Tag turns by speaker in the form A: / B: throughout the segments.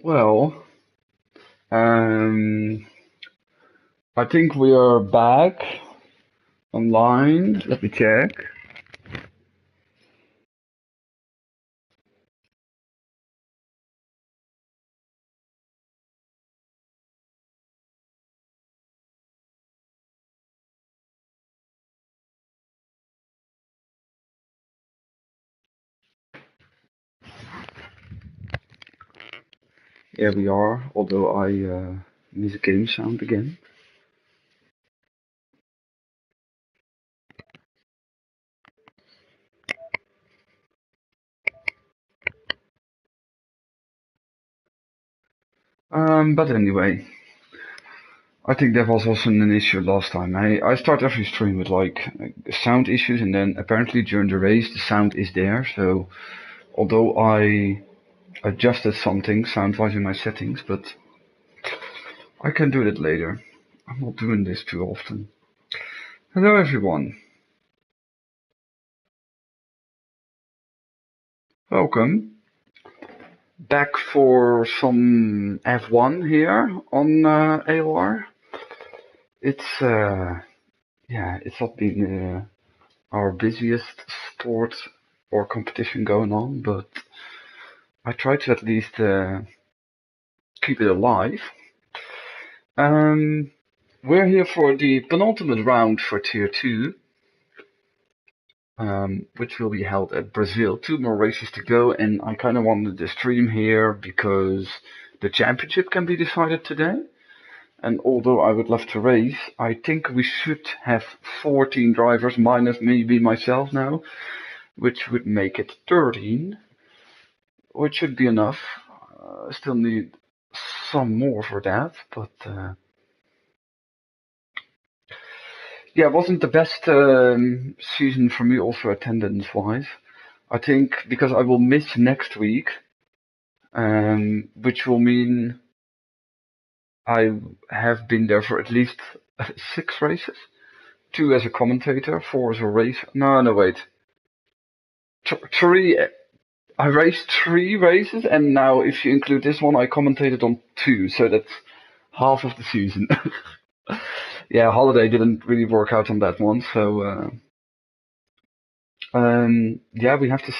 A: Well, um, I think we are back online. Let me check. Here we are, although I miss game sound again. But anyway, I think that was also an issue last time. I start every stream with like sound issues, and then apparently during the race the sound is there. So although I adjusted something sound-wise in my settings, but I can do that later. I'm not doing this too often. Hello everyone, welcome back for some F1 here on ALR. It's it's not been our busiest sport or competition going on, but I try to at least keep it alive. Um, we're here for the penultimate round for Tier 2, which will be held at Brazil. 2 more races to go, and I kind of wanted to stream here because the championship can be decided today. And although I would love to race, I think we should have 14 drivers minus maybe myself now, which would make it 13, which should be enough. Still need some more for that, but yeah, it wasn't the best season for me also attendance-wise. I think because I will miss next week, which will mean I have been there for at least 6 races. 2 as a commentator, 4 as a race. No, wait. 3. I raced 3 races, and now if you include this one, I commentated on 2, so that's half of the season. Yeah, holiday didn't really work out on that one, so yeah, we have to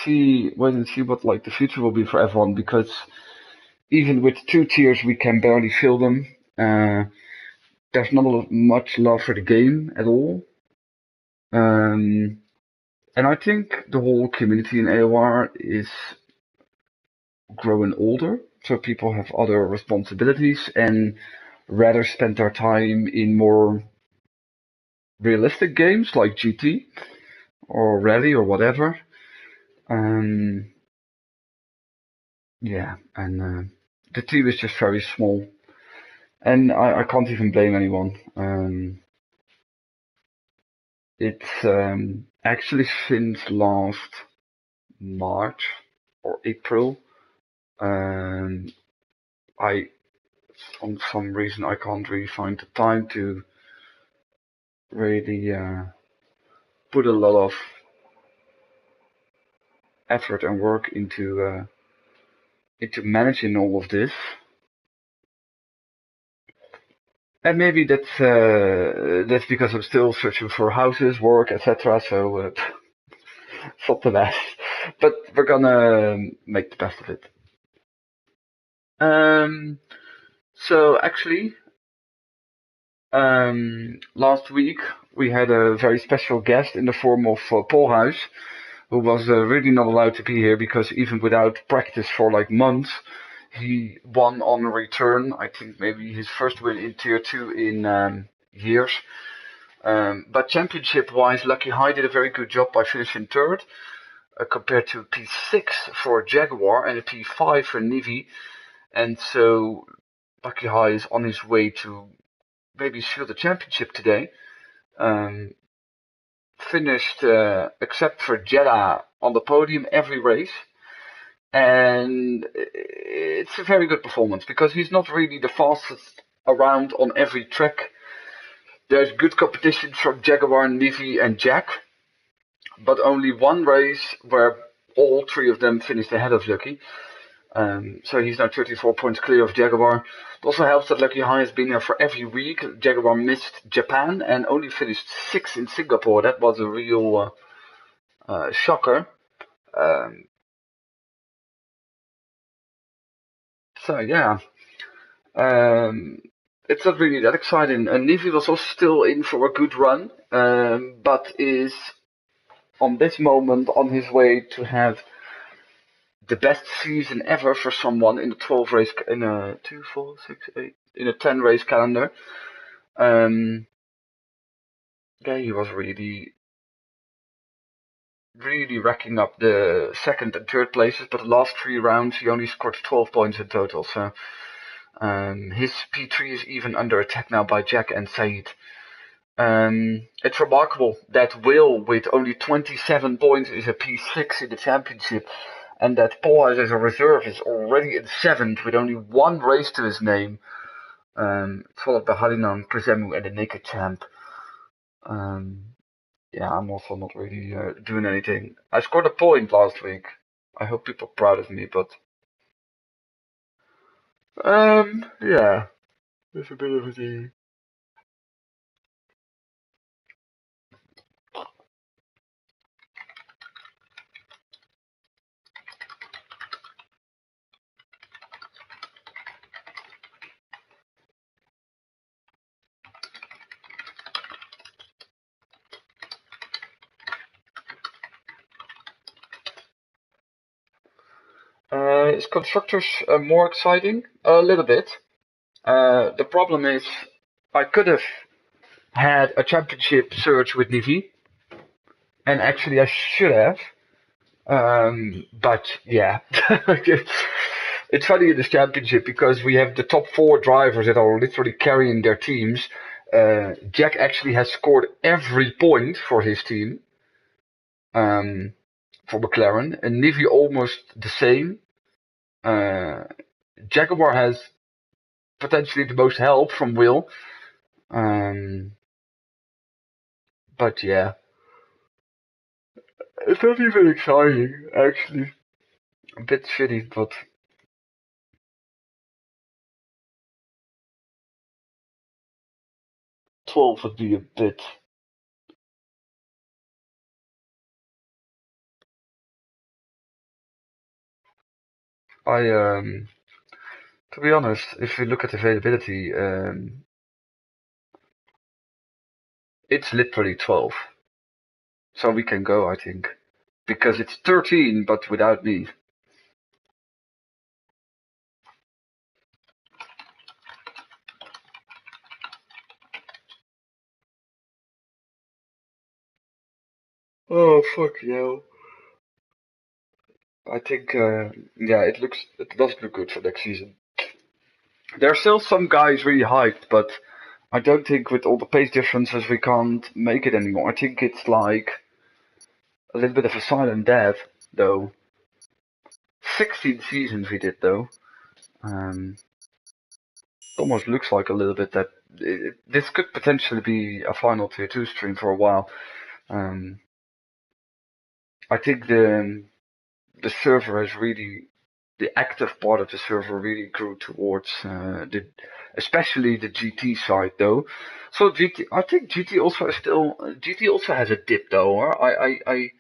A: wait and see what like the future will be for F1, because even with 2 tiers, we can barely fill them. There's not much love for the game at all. And I think the whole community in AOR is growing older, so people have other responsibilities and rather spend their time in more realistic games like GT or Rally or whatever. Yeah, and the team is just very small, and I can't even blame anyone. It's actually since last March or April. I, on some reason, I can't really find the time to really put a lot of effort and work into managing all of this. And maybe that's because I'm still searching for houses, work, etc. So it's not the best, but we're gonna make the best of it. Um, so actually, last week we had a very special guest in the form of Paul, who was really not allowed to be here because even without practice for like months, he won on return. I think maybe his first win in Tier 2 in years. But championship-wise, Lucky High did a very good job by finishing third, compared to P6 for Jaguar and a P5 for Nivi. And so Lucky High is on his way to maybe seal the championship today. Finished, except for Jeddah, on the podium every race. And it's a very good performance because he's not really the fastest around on every track. There's good competition from Jaguar, Nivi, and Jack, but only one race where all 3 of them finished ahead of Lucky. So he's now 34 points clear of Jaguar. It also helps that Lucky High has been there for every week. Jaguar missed Japan and only finished 6th in Singapore. That was a real shocker. So yeah, it's not really that exciting. And Nivi was also still in for a good run, but is on this moment on his way to have the best season ever for someone in a 12 race in a 2, 4, 6, 8 in a 10 race calendar. Yeah, he was really racking up the second and third places, but the last 3 rounds he only scored 12 points in total. So his P3 is even under attack now by Jack and Said. It's remarkable that Will, with only 27 points, is a P6 in the championship, and that Paul, as a reserve, is already in 7th with only 1 race to his name, followed by Halinan, Prezemu, and the Naked Champ. Yeah, I'm also not really doing anything. I scored a point last week. I hope people are proud of me, but yeah, it's a bit of a thing. Is constructors more exciting? A little bit. The problem is, I could have had a championship search with Nivi, and actually I should have. But yeah, it's funny in this championship because we have the top 4 drivers that are literally carrying their teams. Jack actually has scored every point for his team, for McLaren, and Nivi almost the same. Jaguar has potentially the most help from Will. But yeah, it's not even exciting, actually. A bit shitty, but 12 would be a bit. To be honest, if you look at availability, it's literally 12. So we can go, I think. Because it's 13, but without me. Oh, fuck yeah. I think, yeah, it does look good for next season. There are still some guys really hyped, but I don't think with all the pace differences we can't make it anymore. I think it's like a little bit of a silent death, though. 16 seasons we did, though. It almost looks like a little bit that this could potentially be a final tier 2 stream for a while. I think the server has really, the active part of the server really grew towards especially the GT side though. So I think GT also is still, GT also has a dip though. Or I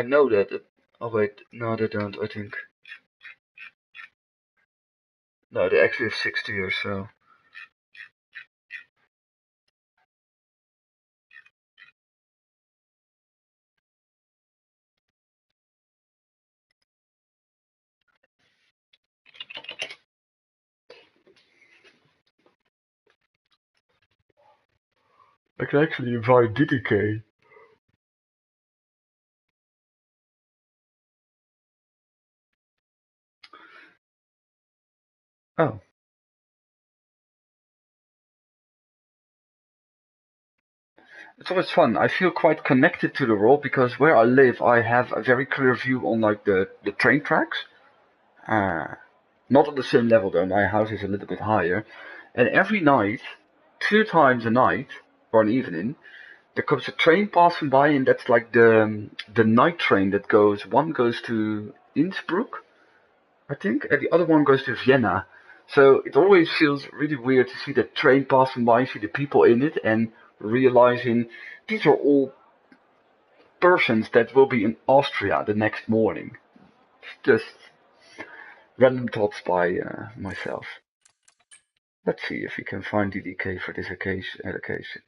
A: know that. Oh wait, no they don't. I think no, they actually have 6 tiers. So I can actually invite DDK. Oh. It's always fun. I feel quite connected to the world because where I live, I have a very clear view on like the train tracks. Uh, Not on the same level though. My house is a little bit higher, and every night, 2 times a night or an evening, there comes a train passing by, and that's like the night train that goes. One goes to Innsbruck, I think, and the other one goes to Vienna. So it always feels really weird to see the train passing by, see the people in it, and realizing these are all persons that will be in Austria the next morning. Just random thoughts by myself. Let's see if we can find DDK for this occasion.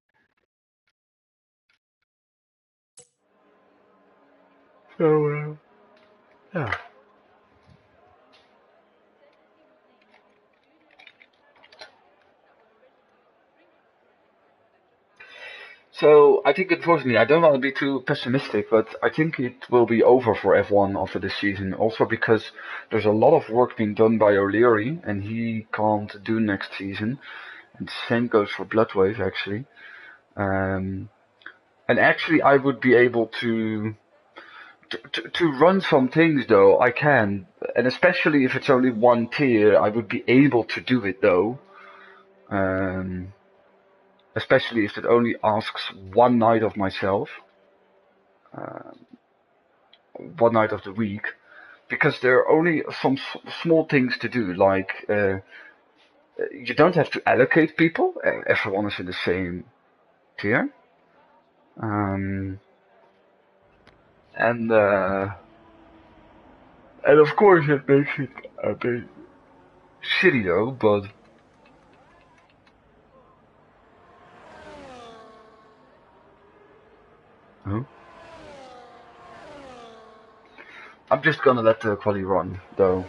A: So, yeah. So I think unfortunately I don't want to be too pessimistic, but I think it will be over for F1 after this season. Also because there's a lot of work being done by O'Leary, and he can't do next season. And same goes for Bloodwave actually. Um, and actually I would be able to run some things though. I can, and especially if it's only one tier, I would be able to do it though. Um, especially if it only asks one night of myself. Um, one night of the week, because there are only some small things to do, like you don't have to allocate people. Everyone is in the same tier, um, and uh, and of course it makes it a bit shitty though. But huh? I'm just gonna let the quali run though.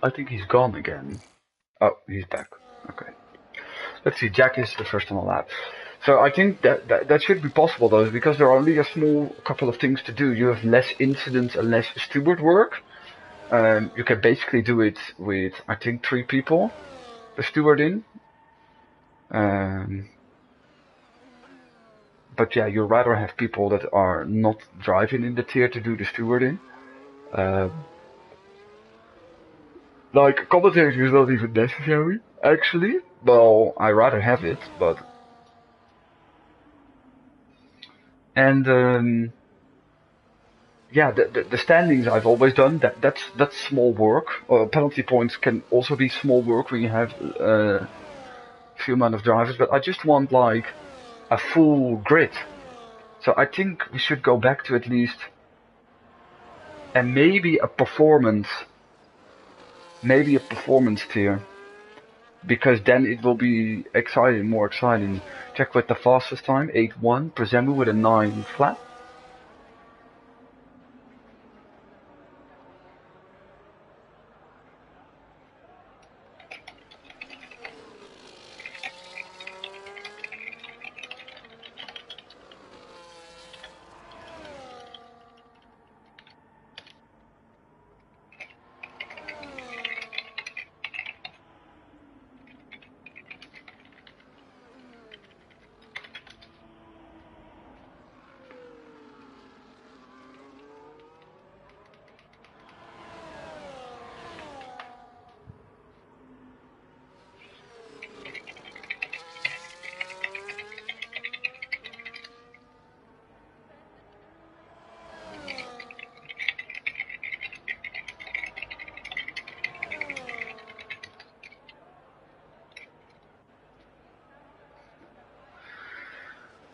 A: I think he's gone again. Oh, he's back. Okay. Let's see. Jack is the first on the lap. So I think that should be possible though, because there are only a small couple of things to do. You have less incidents and less steward work. You can basically do it with, I think, 3 people, the steward in. Um, but yeah, you rather have people that are not driving in the tier to do the steward in. Like, commentating is not even necessary, actually. Well, I rather have it, but. And yeah, the standings I've always done. That's small work. Penalty points can also be small work when you have few amount of drivers. But I just want like a full grid. So I think we should go back to at least, and maybe a performance tier, because then it will be exciting, more exciting. Check with the fastest time, 8:1. Presemu with a 9 flat.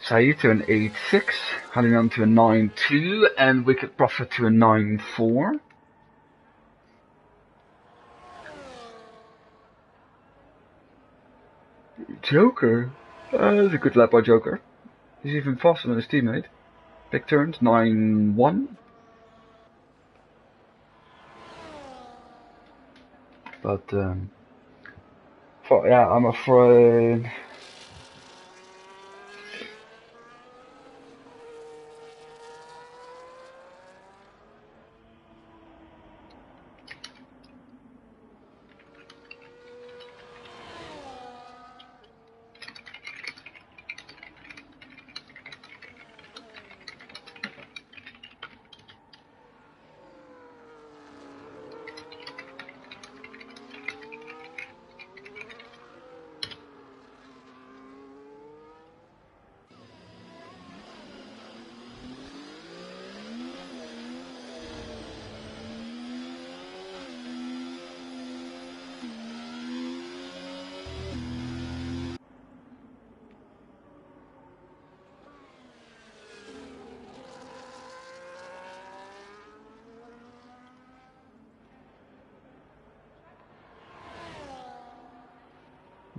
A: Said to an 8.6, Halinan to a 9.2, and Wicked Prophet to a 9.4. Joker? That's a good lap by Joker. He's even faster than his teammate. Big turns, 9.1. But, yeah, I'm afraid.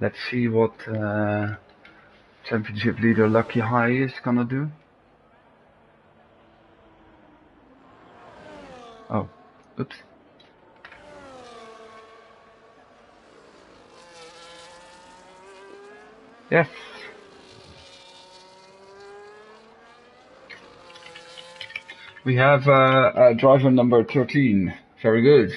A: Let's see what championship leader Lucky High is gonna do. Oh, oops. Yes. We have driver number 13. Very good.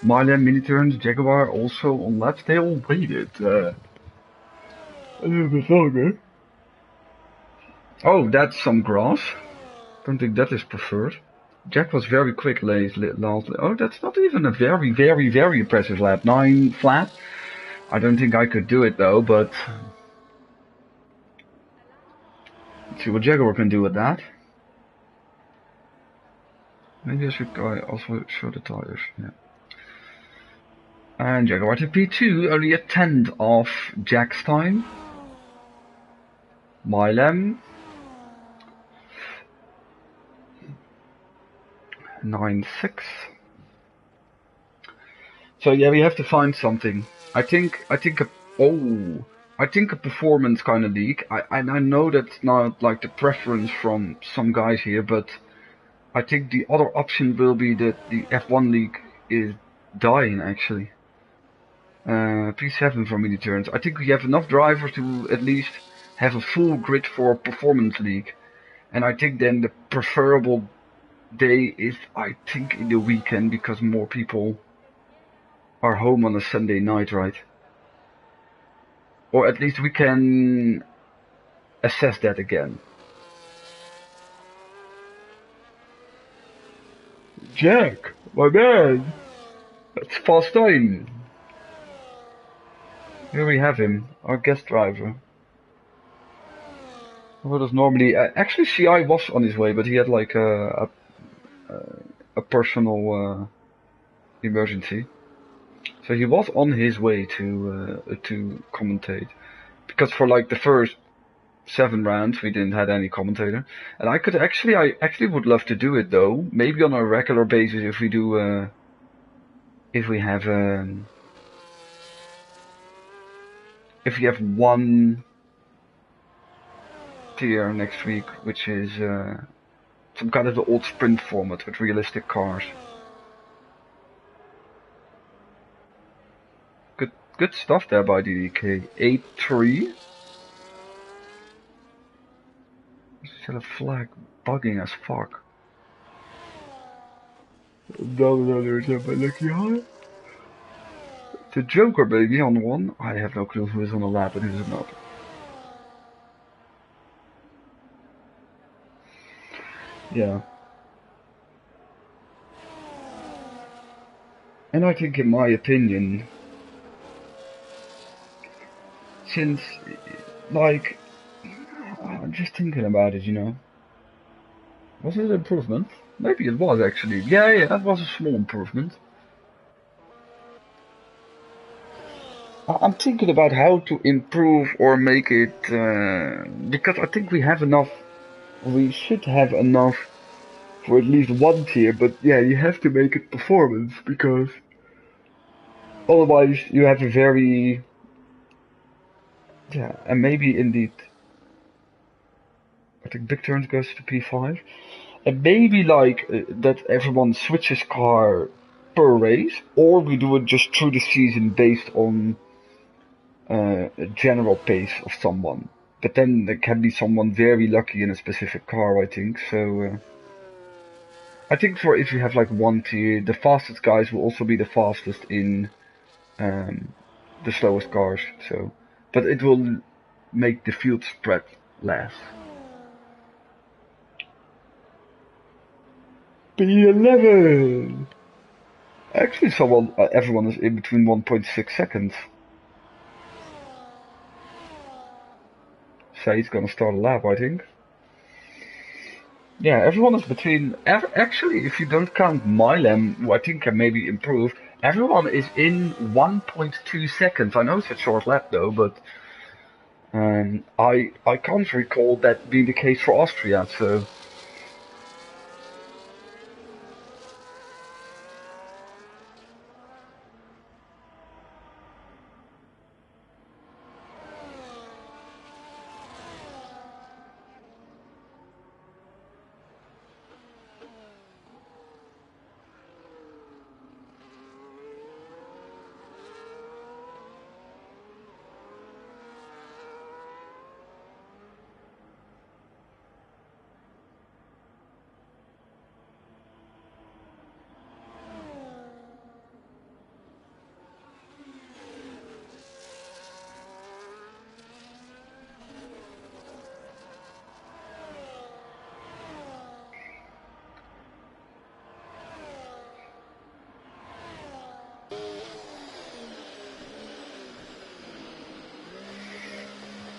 A: Milan, Mini Turns, Jaguar also on laps. They all waited a little bit longer. Oh, that's some grass. Don't think that is preferred. Jack was very quick last. Oh, that's not even a very, very, very impressive lap. 9 flat. I don't think I could do it though, but let's see what Jaguar can do with that. Maybe I should also show the tires. Yeah. And Jaguar to P2, only a tenth of Jack's time. Milan 9.6. So yeah, we have to find something. I think a performance kind of league. I know that's not like the preference from some guys here, but I think the other option will be that the F1 league is dying actually. P7 for mini turns. I think we have enough drivers to at least have a full grid for performance league, and I think then the preferable day is I think in the weekend because more people are home on a Sunday night, right? Or at least we can assess that again. Jack, my man, that's fast time. Here we have him, our guest driver. Who does normally actually CI was on his way, but he had like a personal emergency, so he was on his way to commentate. Because for like the first 7 rounds we didn't have any commentator, and I actually would love to do it though. Maybe on a regular basis if we do if we have one tier next week, which is some kind of the old sprint format with realistic cars. Good stuff there by DDK. 8-3. Still a flag bugging as fuck. No, there's a Lucky High. The Joker baby on one. I have no clue who is on the lap and who is not. Yeah. And I think in my opinion, since like I'm just thinking about it, you know. Was it an improvement? Maybe it was actually. Yeah, that was a small improvement. I'm thinking about how to improve or make it, because I think we have enough, we should have enough for at least one tier, but yeah, you have to make it performance, because otherwise you have a very, yeah, and maybe indeed, I think Big Turns goes to P5, and maybe like that everyone switches car per race, or we do it just through the season based on general pace of someone. But then there can be someone very lucky in a specific car, I think. So I think for if you have like one tier, the fastest guys will also be the fastest in the slowest cars. So, but it will make the field spread less. P11. Actually, everyone is in between 1.6 seconds. say he's gonna start a lap, I think. Yeah, everyone is between. Actually, if you don't count Milan, who I think can maybe improve, everyone is in 1.2 seconds. I know it's a short lap though, but I can't recall that being the case for Austria. So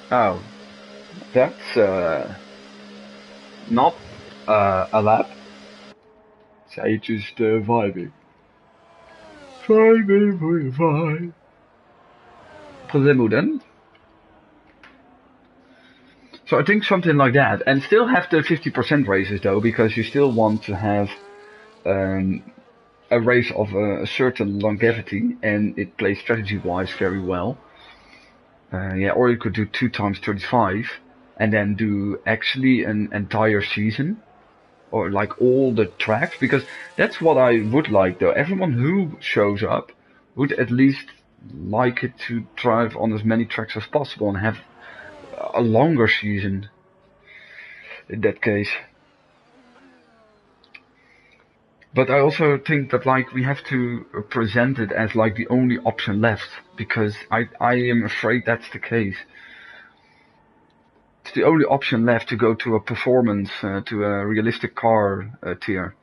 A: oh, that's not a lap. Zij just vibing. Vibing for the vibe. Prelimo then. So I think something like that, and still have the 50% races though, because you still want to have um, a race of a certain longevity, and it plays strategy-wise very well. Yeah, or you could do 2 times 35, and then do actually an entire season, or like all the tracks, because that's what I would like though. Everyone who shows up would at least like it to drive on as many tracks as possible and have a longer season in that case. But I also think that like we have to present it as like the only option left, because I am afraid that's the case. It's the only option left to go to a performance, to a realistic car tier.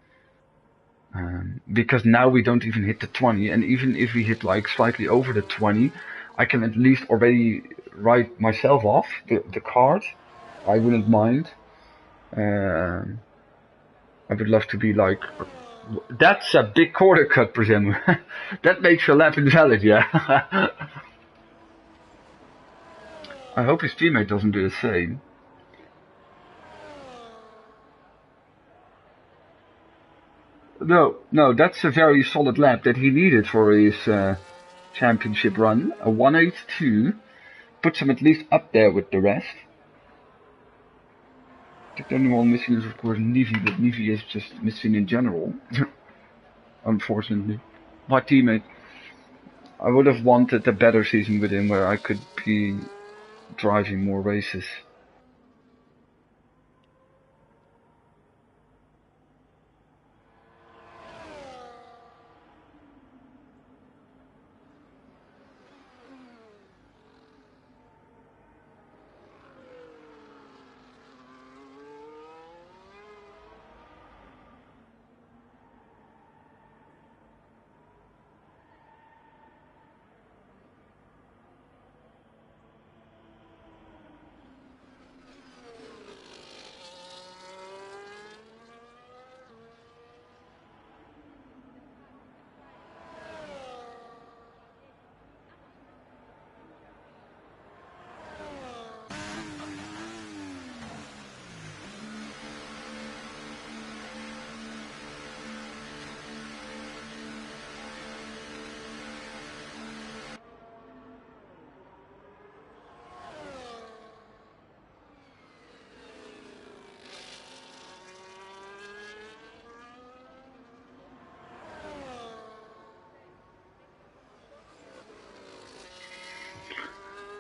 A: Because now we don't even hit the 20, and even if we hit like slightly over the 20, I can at least already write myself off the card. I wouldn't mind. I would love to be like, that's a big quarter cut, presume. That makes your lap invalid, yeah. I hope his teammate doesn't do the same. No, that's a very solid lap that he needed for his championship run. A 182 puts him at least up there with the rest. I think the only one missing is of course Nivi, but Nivi is just missing in general. Unfortunately. My teammate. I would have wanted a better season with him where I could be driving more races.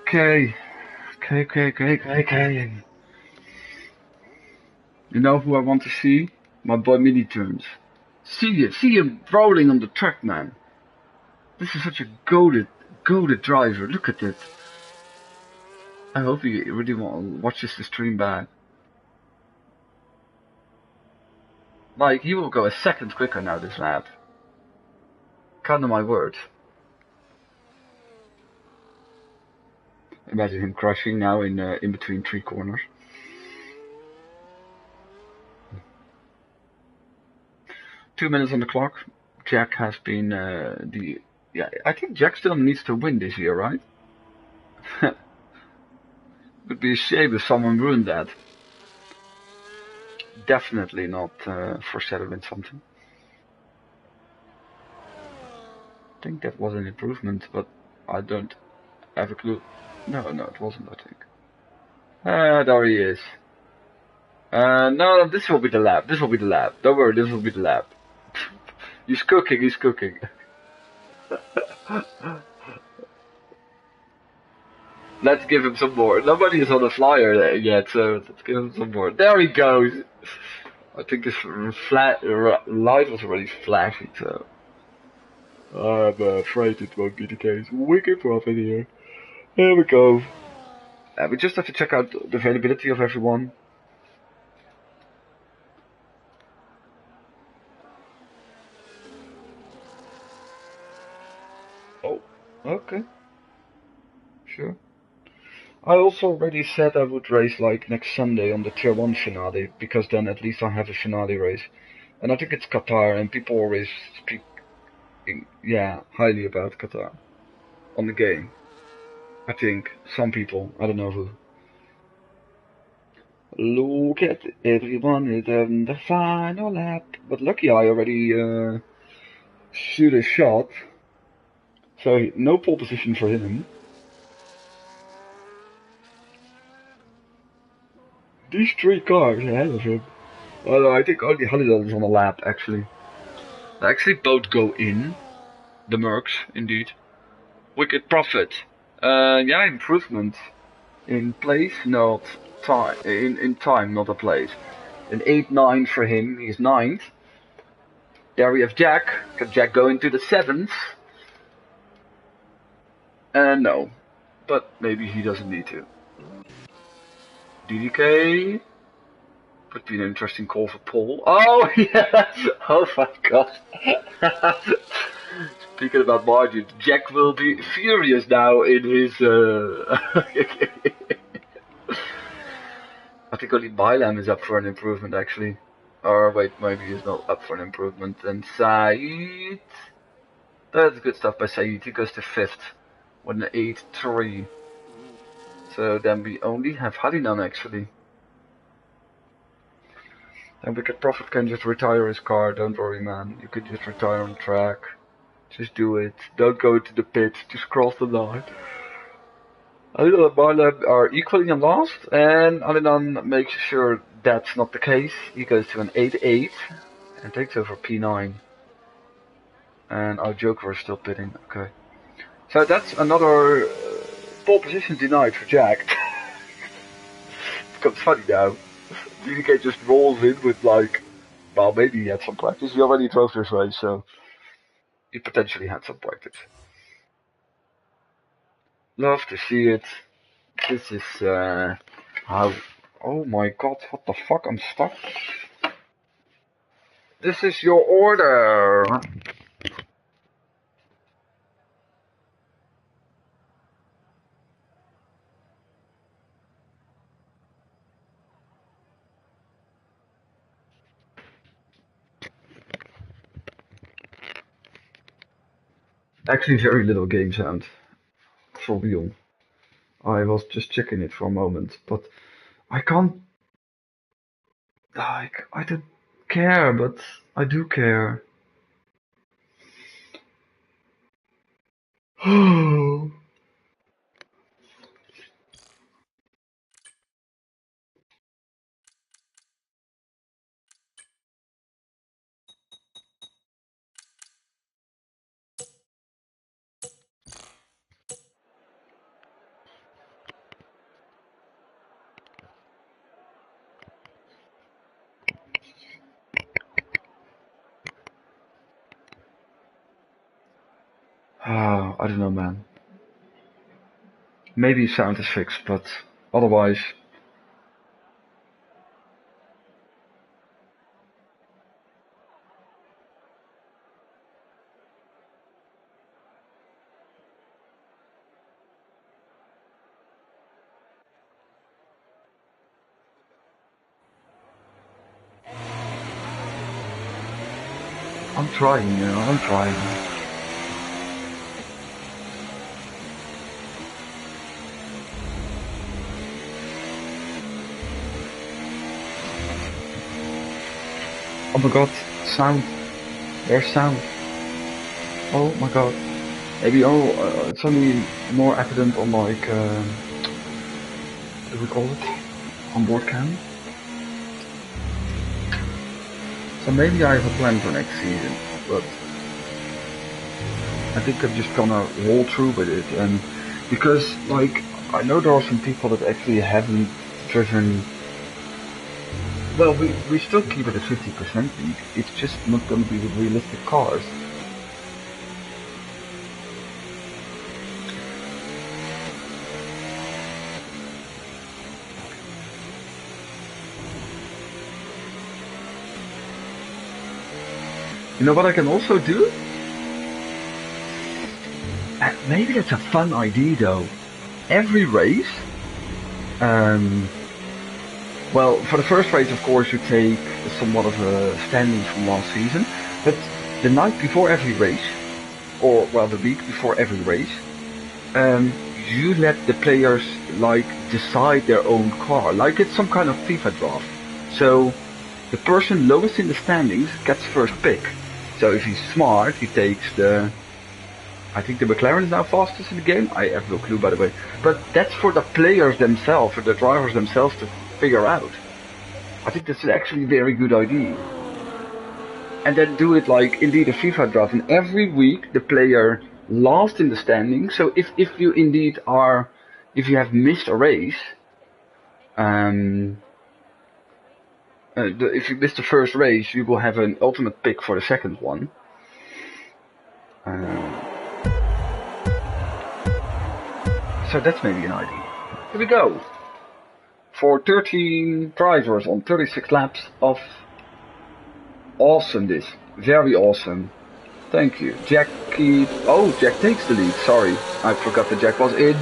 A: Okay. You know who I want to see? My boy Mini Turns. See him rolling on the track, man. This is such a goated driver. Look at it. I hope he really watches the stream back. Like, he will go a second quicker now this lap. Count on my word. Imagine him crashing now in between three corners. Two minutes on the clock. Jack has been yeah. I think Jack still needs to win this year, right? Would be a shame if someone ruined that. Definitely not foreshadowing something. I think that was an improvement, but I don't have a clue. No, it wasn't, I think. There he is. No, this will be the lab. This will be the lab. Don't worry, this will be the lab. He's cooking, he's cooking. Let's give him some more. Nobody is on the flyer yet, so let's give him some more. There he goes. I think his light was already flashing, so I'm afraid it won't be the case. Wicked profit here. Here we go. We just have to check out the availability of everyone. Oh, okay. Sure. I also already said I would race like next Sunday on the Tier 1 finale, because then at least I have a finale race. And I think it's Qatar, and people always speak, yeah, highly about Qatar on the game. I think some people, I don't know who. Look at everyone is on the final lap. But lucky I already shoot a shot, so no pole position for him. These three cars ahead of him. Although I think only Halliday is on the lap, actually. They actually both go in. The Mercs, indeed. Wicked profit. Yeah, improvement. In place, not time. In time, not a place. An 8-9 for him, he's 9th. There we have Jack. Can Jack go into the 7th? No. But maybe he doesn't need to. DDK. Would be an interesting call for Paul. Oh, yeah! Oh my god. Speaking about margins, Jack will be furious now in his. I think only Milam is up for an improvement, actually. Or wait, maybe he's not up for an improvement. And Saeed. That's good stuff by Saeed. He goes to 5th with an 8-3. So then we only have Halinan, actually. And Wicked Prophet can just retire his car. Don't worry, man. You could just retire on track. Just do it. Don't go into the pit. Just cross the line. Alinan and Marlem are equally in last, and Alinan makes sure that's not the case. He goes to an 8-8 and takes over P9. And our Joker is still pitting. Okay. So that's another pole position denied for Jack. It becomes funny now. DDK just rolls in with like, well, maybe he had some practice. He already drove this race, so he potentially had some practice. Love to see it. This is how. Oh my god, what the fuck? I'm stuck. This is your order. Actually, very little game sound. For real. I was just checking it for a moment, but I can't. Like, I don't care, but I do care. I don't know, man. Maybe sound is fixed, but otherwise. I'm trying, you know, I'm trying. Oh my god, sound. There's sound. Oh my god. Maybe, it's only more evident on like, what do we call it? Onboard cam. So maybe I have a plan for next season, but I think I'm just gonna roll through with it, and because like I know there are some people that actually haven't driven. Well, we still keep it at 50% league. It's just not gonna be with realistic cars. You know what I can also do? Maybe that's a fun idea though. Every race, well, for the first race, of course, you take somewhat of a standings from last season, but the night before every race, or well, the week before every race, you let the players like decide their own car, like it's some kind of FIFA draft. So the person lowest in the standings gets first pick. So if he's smart, he takes the. I think the McLaren is now fastest in the game. I have no clue, by the way. But that's for the players themselves, for the drivers themselves to figure out. I think that's actually a very good idea. And then do it like indeed a FIFA draft. And every week the player last in the standings. So if you indeed are, if you have missed a race, if you missed the first race, you will have an ultimate pick for the second one. So that's maybe an idea. Here we go. For 13 drivers on 36 laps of awesome this. Very awesome. Thank you. Jackie. Oh, Jack takes the lead. Sorry. I forgot that Jack was in.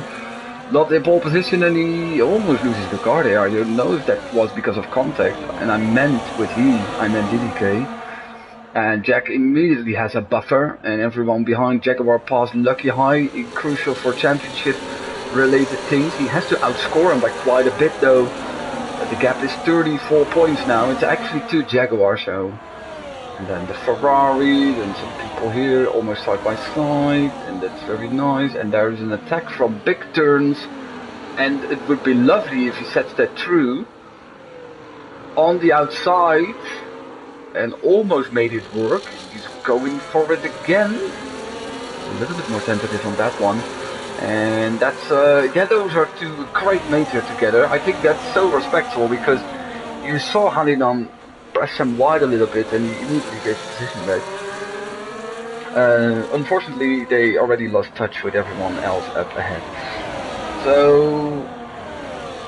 A: Not in pole position and he almost loses the car there. I don't know if that was because of contact. And I meant with I meant DDK. And Jack immediately has a buffer and everyone behind Jaguar passed Lucky High. Crucial for championship related things. He has to outscore him by quite a bit though. The gap is 34 points now. It's actually 2 Jaguars, so. And then the Ferrari, then some people here almost side by side, and that's very nice. And there is an attack from big turns, and it would be lovely if he sets that through on the outside and almost made it work. He's going for it again. A little bit more tentative on that one. And that's, yeah, those are 2 great mates here together. I think that's so respectful because you saw Halinan press him wide a little bit and he immediately gave position back. Unfortunately, they already lost touch with everyone else up ahead. So,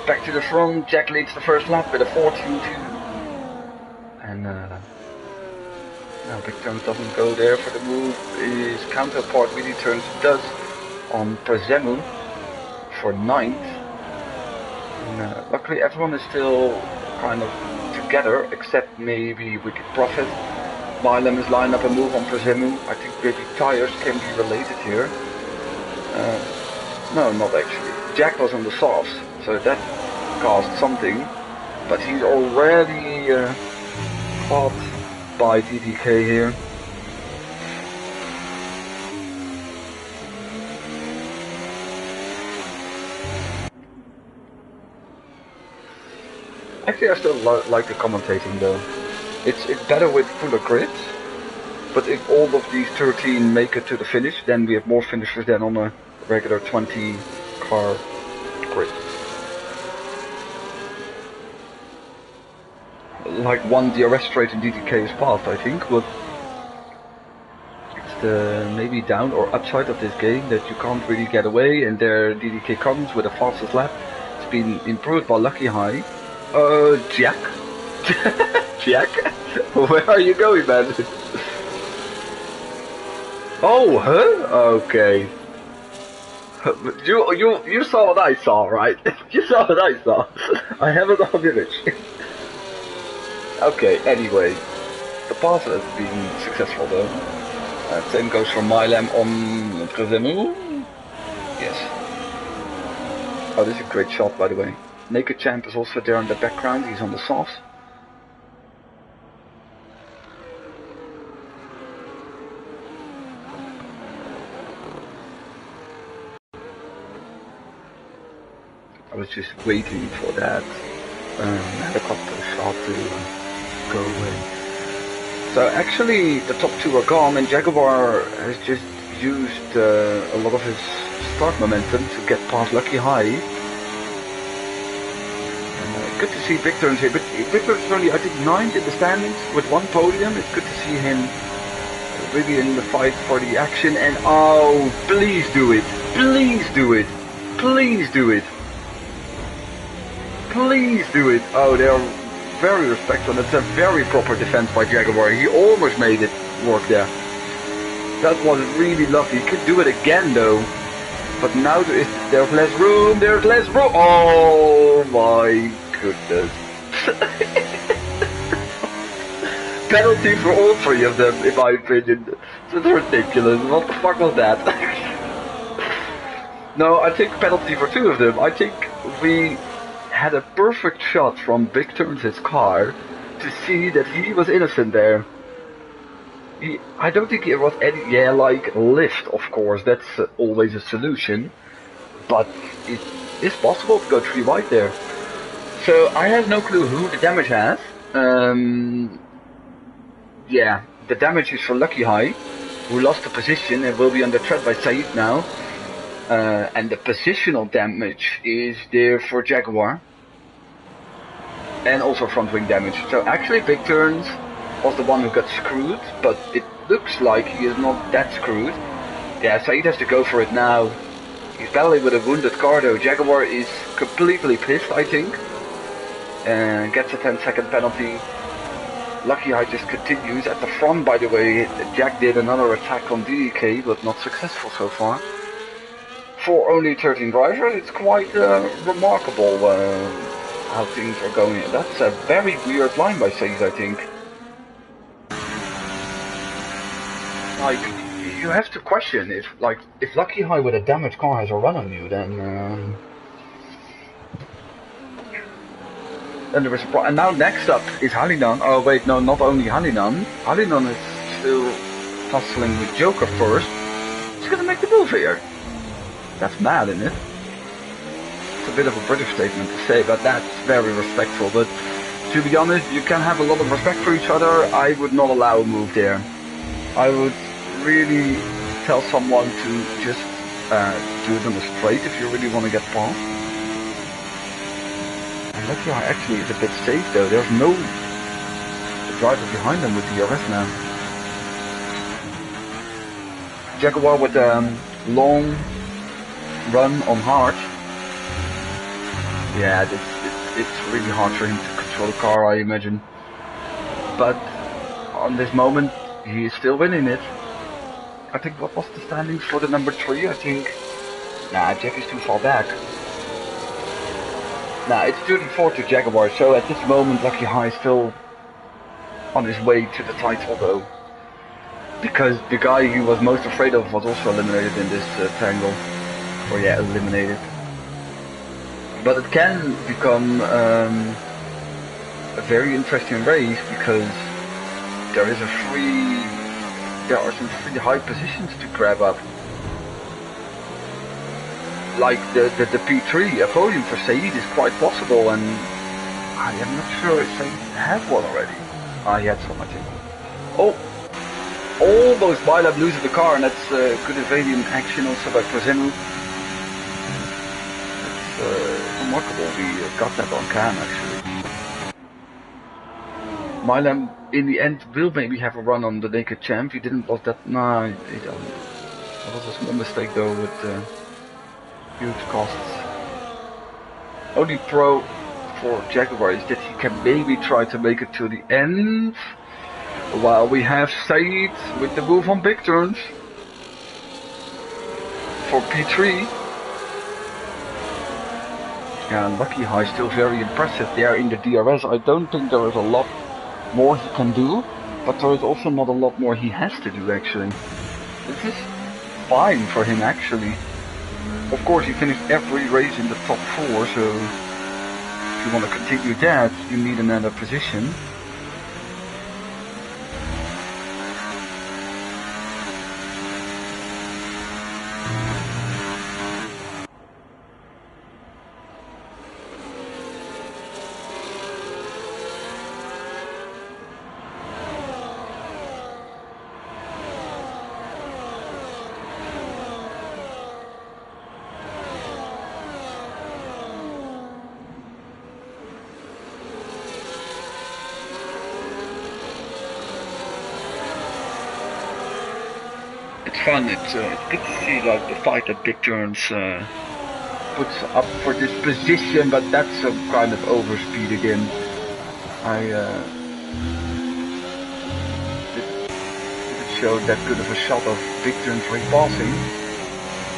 A: back to the front, Jack leads the first lap with a 14-2. And, no, big turns doesn't go there for the move. His counterpart really turns does on Prezemu for 9th. And, luckily everyone is still kind of together, except maybe Wicked Prophet. Milam is lining up a move on Prezemu. I think maybe tires can be related here. No, not actually. Jack was on the softs, so that caused something. But he's already caught by DDK here. Actually, I still like the commentating though. It's better with fuller grids, but if all of these 13 make it to the finish, then we have more finishers than on a regular 20 car grid. Like one DRS straight in DTK is passed, I think, but it's the maybe down or upside of this game that you can't really get away, and there DDK comes with the fastest lap. It's been improved by Lucky High. Jack? Jack? Where are you going, man? Oh, huh? Okay. You saw what I saw, right? You saw what I saw. I have it on image. Okay, anyway. the pass has been successful though. Same goes for Milam on Prezemu. Yes. Oh, this is a great shot, by the way. Naked Champ is also there in the background. He's on the soft. I was just waiting for that helicopter shot to go away. So actually the top two are gone and Jaguar has just used a lot of his start momentum to get past Lucky High. And, good to see Victor's here, but Victor's only I think 9th in the standings with 1 podium. It's good to see him really in the fight for the action and oh, please do it, please do it, please do it. Please do it. Oh, they are very respectful. It's a very proper defense by Jaguar. He almost made it work there. That was really lovely. He could do it again though. But now there's less room. There's less room. Oh my goodness. Penalty for all 3 of them, in my opinion. It's ridiculous. What the fuck was that? No, I think penalty for 2 of them. I think we had a perfect shot from Big Turns' car to see that he was innocent there. I don't think it was any, like lift, of course, that's always a solution, but it is possible to go 3 wide there. So I have no clue who the damage has. Yeah, the damage is for Lucky High, who lost the position and will be under threat by Said now. And the positional damage is there for Jaguar. And also front wing damage. So actually Big Turns was the one who got screwed, but it looks like he is not that screwed. Yeah, Said has to go for it now. He's battling with a wounded car though. Jaguar is completely pissed, I think. And gets a 10-second penalty. Lucky High just continues. At the front, by the way, Jack did another attack on DK, but not successful so far. For only 13 drivers, it's quite remarkable how things are going. That's a very weird line by Said, I think. Like, you have to question if Lucky High with a damaged car has a run on you, then there is a problem. And now next up is Halinan. Oh wait, no, not only Halinan. Halinan is still tussling with Joker first. He's gonna make the move here. That's mad, isn't it? It's a bit of a British statement to say, but that's very respectful. But to be honest, you can have a lot of respect for each other. I would not allow a move there. I would really tell someone to just do it on the straight if you really want to get past. And Lucky High actually is a bit safe though. There's no driver behind them with DRS now. Jaguar with long run on hard. Yeah, it's really hard for him to control the car, I imagine. But on this moment, he is still winning it. I think, what was the standings for the number 3? I think, nah, Jack is too far back. Nah, it's 34 to Jaguar, so at this moment Lucky High is still on his way to the title though. Because the guy he was most afraid of was also eliminated in this tangle. Or yeah, eliminated. But it can become a very interesting race because there are some pretty high positions to grab up. Like the P3, a podium for Said is quite possible, and I am not sure if Said had one already. He had some, I think. Oh, almost Bylab loses the car, and that's good evading action also by Prezemu. Remarkable, we got that on cam actually. Milam in the end will maybe have a run on the Naked Champ. He didn't lost that. Nah, he don't. That was a small mistake though with huge costs. Only pro for Jaguar is that he can maybe try to make it to the end. While we have Said with the move on Big Turns for P3. And Lucky High is still very impressive there in the DRS. I don't think there is a lot more he can do. But there is also not a lot more he has to do actually. This is fine for him actually. Of course he finished every race in the top 4, so if you want to continue that, you need another position. It's fun, it's good to see like the fight that Big Turns puts up for this position, but that's some kind of overspeed again. I didn't show that good of a shot of Big Turns repassing,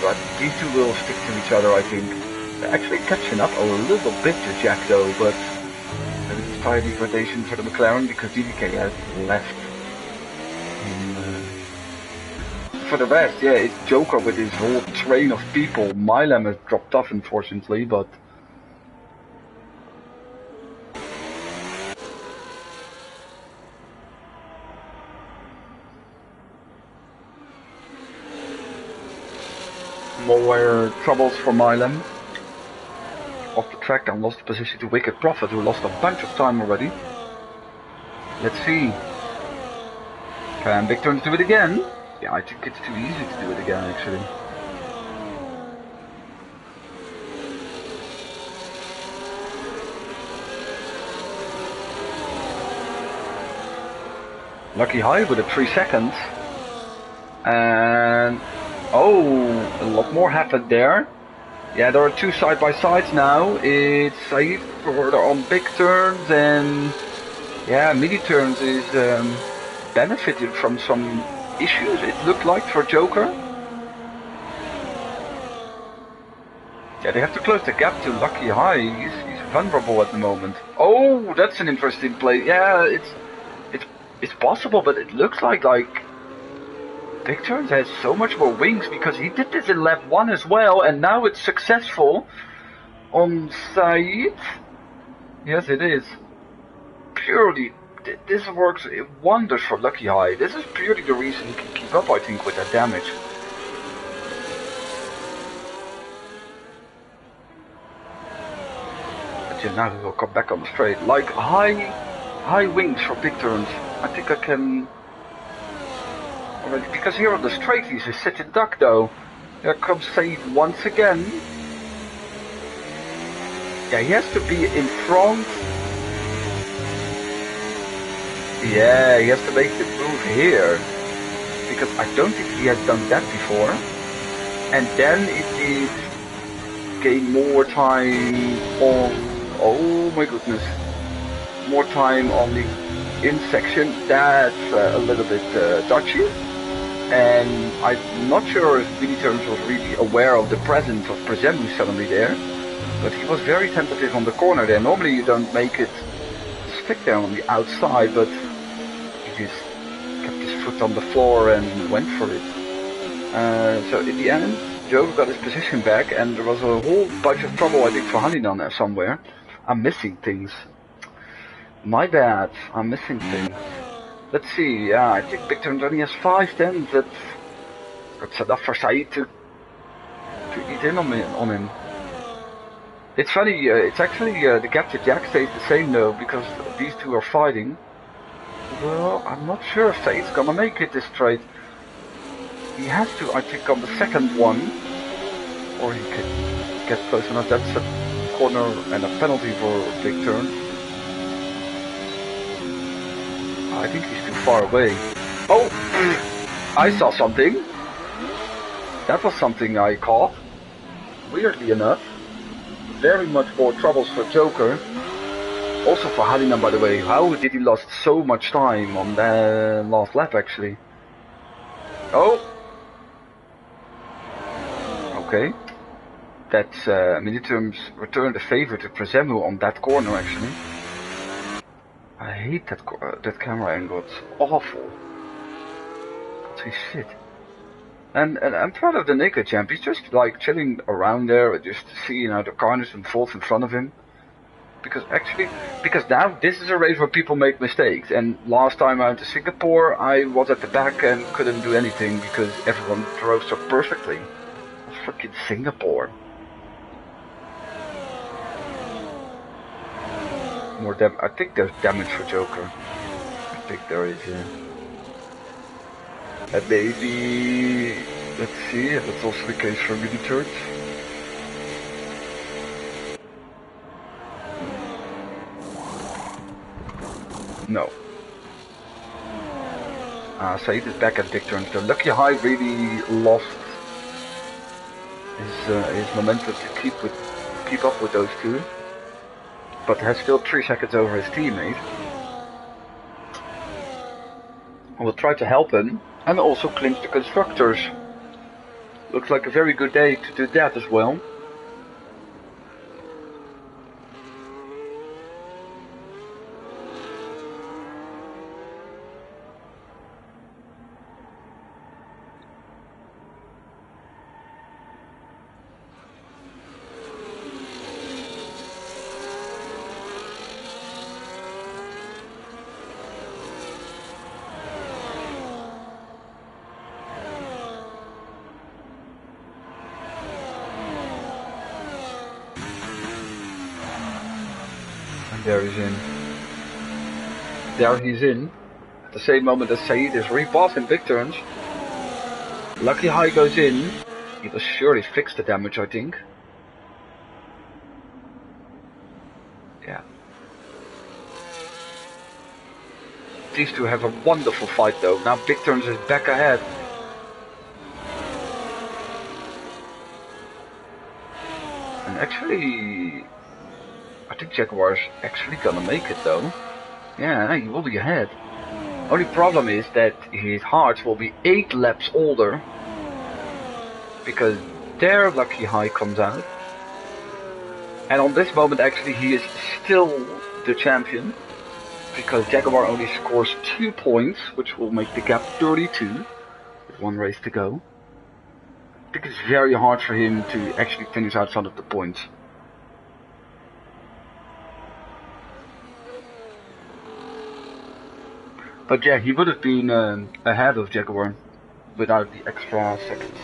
A: but these two will stick to each other I think. They're actually catching up a little bit to Jack though, but it's tire degradation for the McLaren because DDK has left. For the rest, yeah, it's Joker with his whole train of people. Milam has dropped off unfortunately, but more troubles for Milam. Off the track and lost the position to Wicked Prophet, who lost a bunch of time already. Let's see. Can Big Turns do it again? Yeah, I think it's too easy to do it again actually. Lucky High with a 3 seconds. And oh, a lot more happened there. Yeah, there are two side-by-sides now. It's Said further on Big Turns, and yeah, Mini Turns is benefited from some issues, it looked like, for Joker. Yeah, they have to close the gap to Lucky High. He's vulnerable at the moment. Oh, that's an interesting play. Yeah, it's possible, but it looks like Big Turns has so much more wings because he did this in lap 1 as well, and now it's successful on Said. Yes, it is. Purely, this works wonders for Lucky High. This is purely the reason he can keep up, I think, with that damage. But yeah, now he will come back on the straight. Like high wings for Big Turns. I think I can already, because here on the straight he's a sitting duck though. Here comes Said once again. Yeah, he has to be in front. Yeah, he has to make the move here, because I don't think he has done that before. And then it is gain more time on, oh my goodness, more time on the in section. That's a little bit dodgy. And I'm not sure if Mini Turns was really aware of the presence of Prezemu suddenly there, but he was very tentative on the corner there. Normally you don't make it stick there on the outside, but he just kept his foot on the floor and went for it. So in the end, Joe got his position back, and there was a whole bunch of trouble I think for Hanidan there somewhere. I'm missing things. My bad, I'm missing things. Let's see, yeah, I think Big Turns only has 5 tenths. That's enough for Said to eat in on him. It's funny, it's actually the gap to Jack stays the same though, because these two are fighting. Well, I'm not sure if Said's gonna make it this straight. He has to, I think, on the second one, or he can get close enough. That's a corner and a penalty for Big Turn. I think he's too far away. Oh! I saw something. That was something I caught. Weirdly enough. Very much more troubles for Joker. Also for Halinan, by the way. How did he lost so much time on the last lap, actually? Oh! Okay. That's Mini Turns returned a favor to Prezemu on that corner, actually. hate that camera angle. It's awful. Holy shit. And I'm proud of the naked champ. He's just like chilling around there, just seeing how the carnage unfolds in front of him. Because now this is a race where people make mistakes. And last time I went to Singapore, I was at the back and couldn't do anything because everyone drove so perfectly. Freaking Singapore. I think there's damage for Joker. I think there is, yeah. And maybe, let's see if it's also the case for Mini Church. No. Said is back at big turns. So Lucky High really lost his momentum to keep up with those two, but has still 3 seconds over his teammate. We'll try to help him and also clinch the constructors. Looks like a very good day to do that as well. There he's in. There he's in. At the same moment as Said is repassing big turns. Lucky High goes in. He will surely fix the damage, I think. Yeah. These two have a wonderful fight though. Now big turns is back ahead. And actually, I think Jaguar's actually gonna make it though. Yeah, he will be ahead. Only problem is that his hearts will be 8 laps older. Because their Lucky High comes out. And on this moment actually he is still the champion. Because Jaguar only scores 2 points, which will make the gap 32. With 1 race to go. I think it's very hard for him to actually finish outside of the points. But yeah, he would have been ahead of Jaguar without the extra seconds.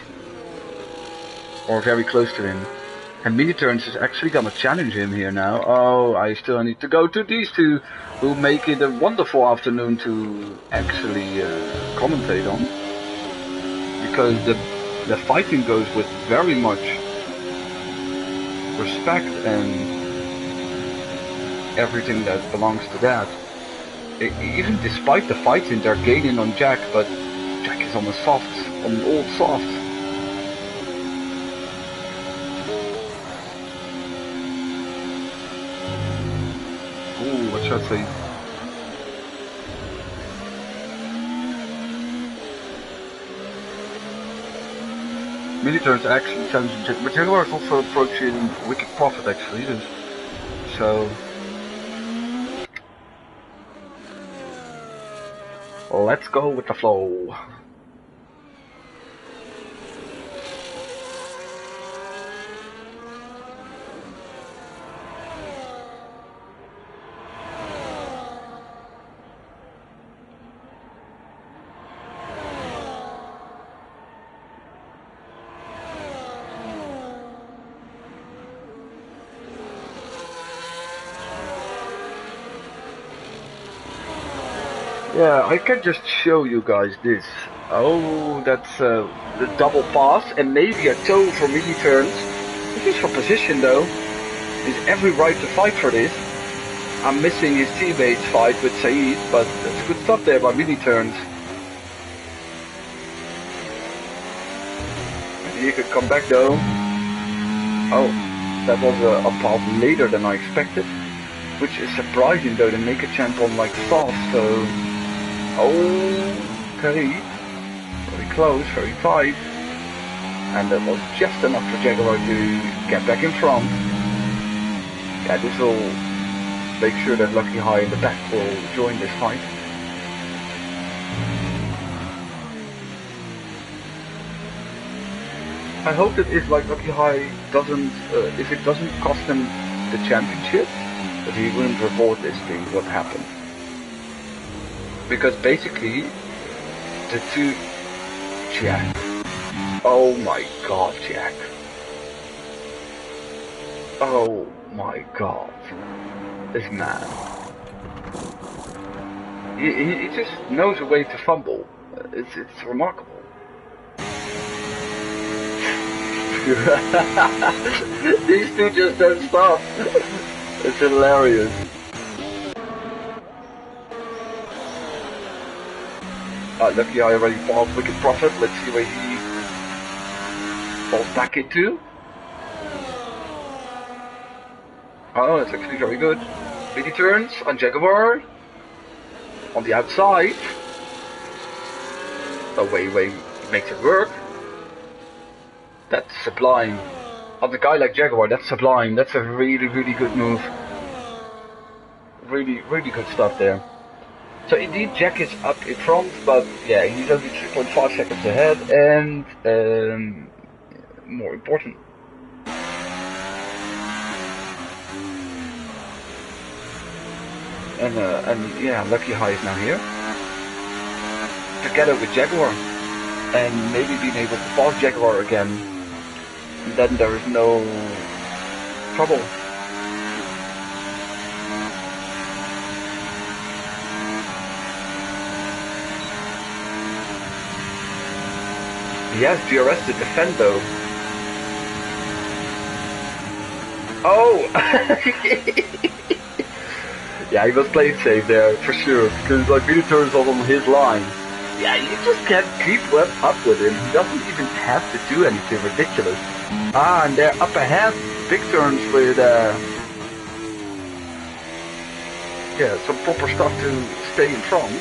A: Or very close to him. And Mini Turns is actually gonna challenge him here now. Oh, I still need to go to these two who make it a wonderful afternoon to actually commentate on. Because the fighting goes with very much respect and everything that belongs to that. Even despite the fighting, they're gaining on Jack, but Jack is on the softs, on the old softs. Ooh, what should I say? Mini Turns actually challenging Jack, but Jaguar is also approaching Wicked Prophet actually, so. Let's go with the flow. Yeah, I can just show you guys this. Oh, that's the double pass and maybe a toe for Mini Turns. This is for position though. He's every right to fight for this. I'm missing his teammates fight with Said, but that's good stuff there by Mini Turns. And he could come back though. Oh, that was a pass later than I expected. Which is surprising though, they make a champ on like soft, so. Okay, very close, very tight, and that was just enough for Jaguar to get back in front. Yeah, make sure that Lucky High in the back will join this fight. I hope that if like Lucky High doesn't, if it doesn't cost him the championship, that he wouldn't report this thing, what happened. Because basically, the two... Jack. Oh my god, Jack. Oh my god. This man. He just knows a way to fumble. It's remarkable. These two just don't stop. It's hilarious. Lucky I already passed Wicked Prophet. Let's see where he falls back into. Oh, that's actually very good. Mini turns on Jaguar. On the outside. Oh, wait, makes it work. That's sublime. On a guy like Jaguar, that's sublime. That's a really, really good move. Really, really good stuff there. So indeed, Jack is up in front, but yeah, he's only 3.5 seconds ahead, and more important. And yeah, Lucky High is now here, together with Jaguar, and maybe being able to pass Jaguar again. And then there is no trouble. He has DRS to defend though. Oh! Yeah, he was playing safe there, for sure, because like mini turns on his line. Yeah, you just can't keep up with him. He doesn't even have to do anything ridiculous. Ah, and they're up ahead. Big turns with, yeah, some proper stuff to stay in front.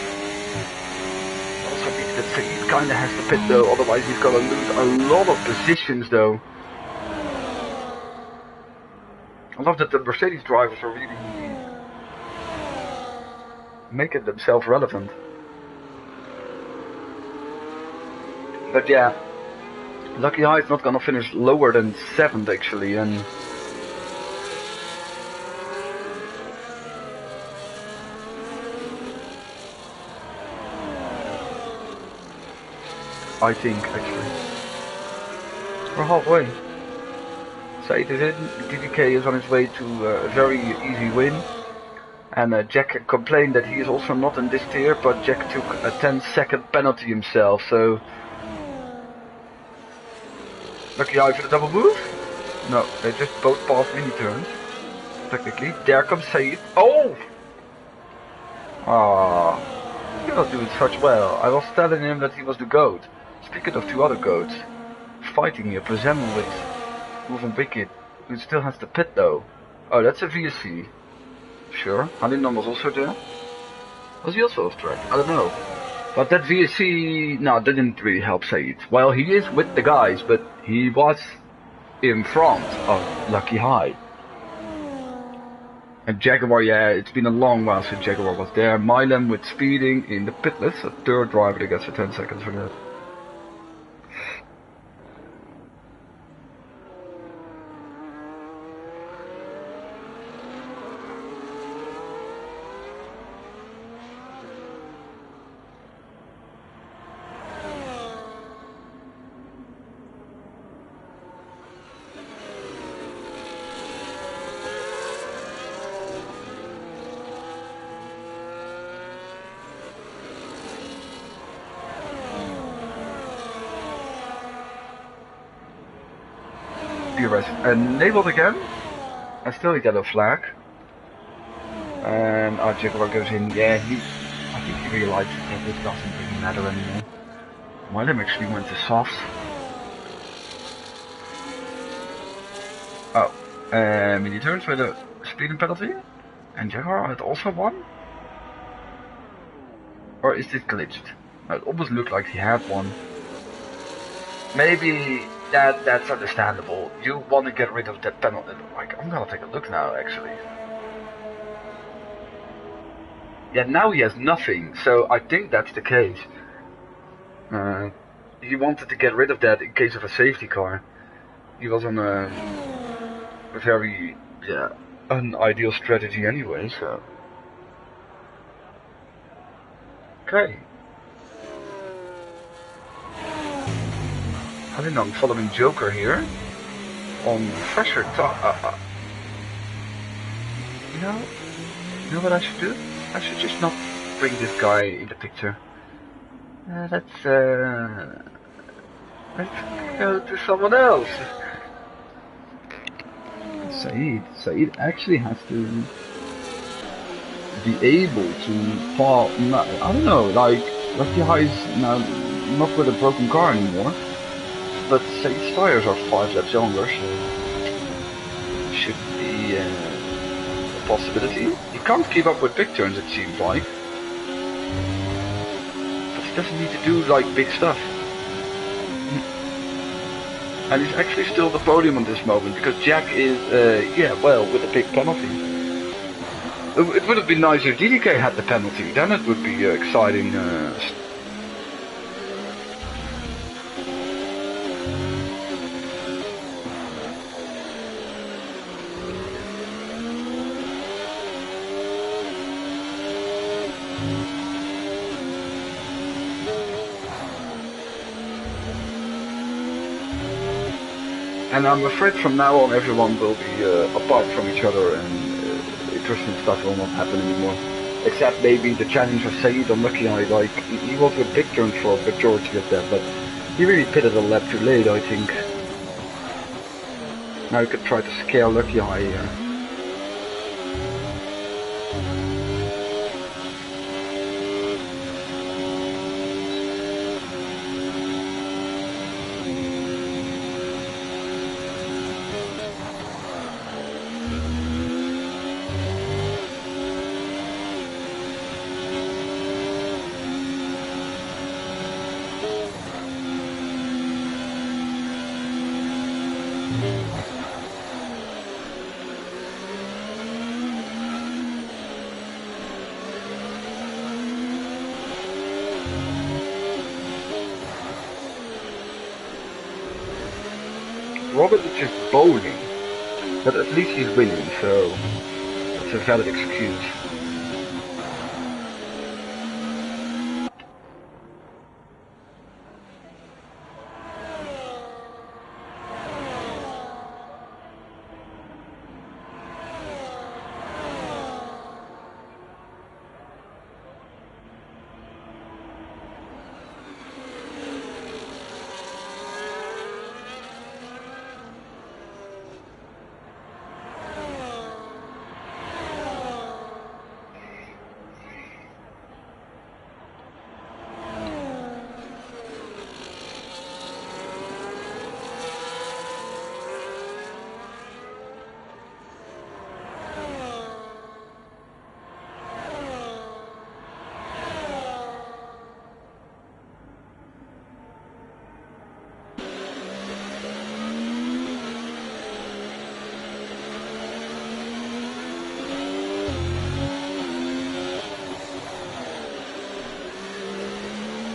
A: Also means that Saeed kinda has to pit though, otherwise he's gonna lose a lot of positions though. I love that the Mercedes drivers are really making themselves relevant. But yeah, Lucky High is not gonna finish lower than 7th actually, and I think actually we're halfway. Said is in, DDK is on his way to a very easy win. And Jack complained that he is also not in this tier, but Jack took a 10-second penalty himself, so... Lucky High for the double move? No, they just both passed mini turns. Technically. There comes Said. Oh! Ah, he was doing such well. I was telling him that he was the GOAT. Speaking of two other GOATs, fighting here, Prezem with moving Wicked, who still has the pit though. Oh, that's a VSC. Sure, Halinan was also there. Was he also off track? I don't know. But that VSC, no, didn't really help Said. Well, he is with the guys, but he was in front of Lucky High. And Jaguar, yeah, it's been a long while since Jaguar was there. Milan with speeding in the pitless, a third driver that gets for 10 seconds for that. Enabled again, and still a yellow flag. And our Jaguar goes in. Yeah, I think he realizes that this doesn't really matter anymore. Milan actually went to softs. Oh, mini turns with a speeding penalty, and Jaguar had also won. Or is this glitched? No, it almost looked like he had one. Maybe. That's understandable. You want to get rid of that penalty. Like, I'm gonna take a look now, actually. Yeah, now he has nothing, so I think that's the case. He wanted to get rid of that in case of a safety car. He was on a very, yeah, unideal strategy anyway, so. Okay. I think I'm following Joker here. On fresher top. You know what I should do? I should just not bring this guy in the picture. Let's go to someone else. Saeed actually has to be able to fall. I don't know, like Lucky High's now not with a broken car anymore, but Saeed's tires are 5 laps younger, so should be a possibility. He can't keep up with big turns, it seems like, but he doesn't need to do like big stuff. And he's actually still the podium on this moment because Jack is, with a big penalty. It would have been nice if DDK had the penalty, then it would be exciting. And I'm afraid from now on everyone will be apart from each other and interesting stuff will not happen anymore. Except maybe the challenge of Saeed on Lucky Eye, like, he was with big turn for a majority of that, but he really pitted a lap too late, I think. Now you could try to scare Lucky Eye here. Robert is just bowling, but at least he's winning, so it's a valid excuse.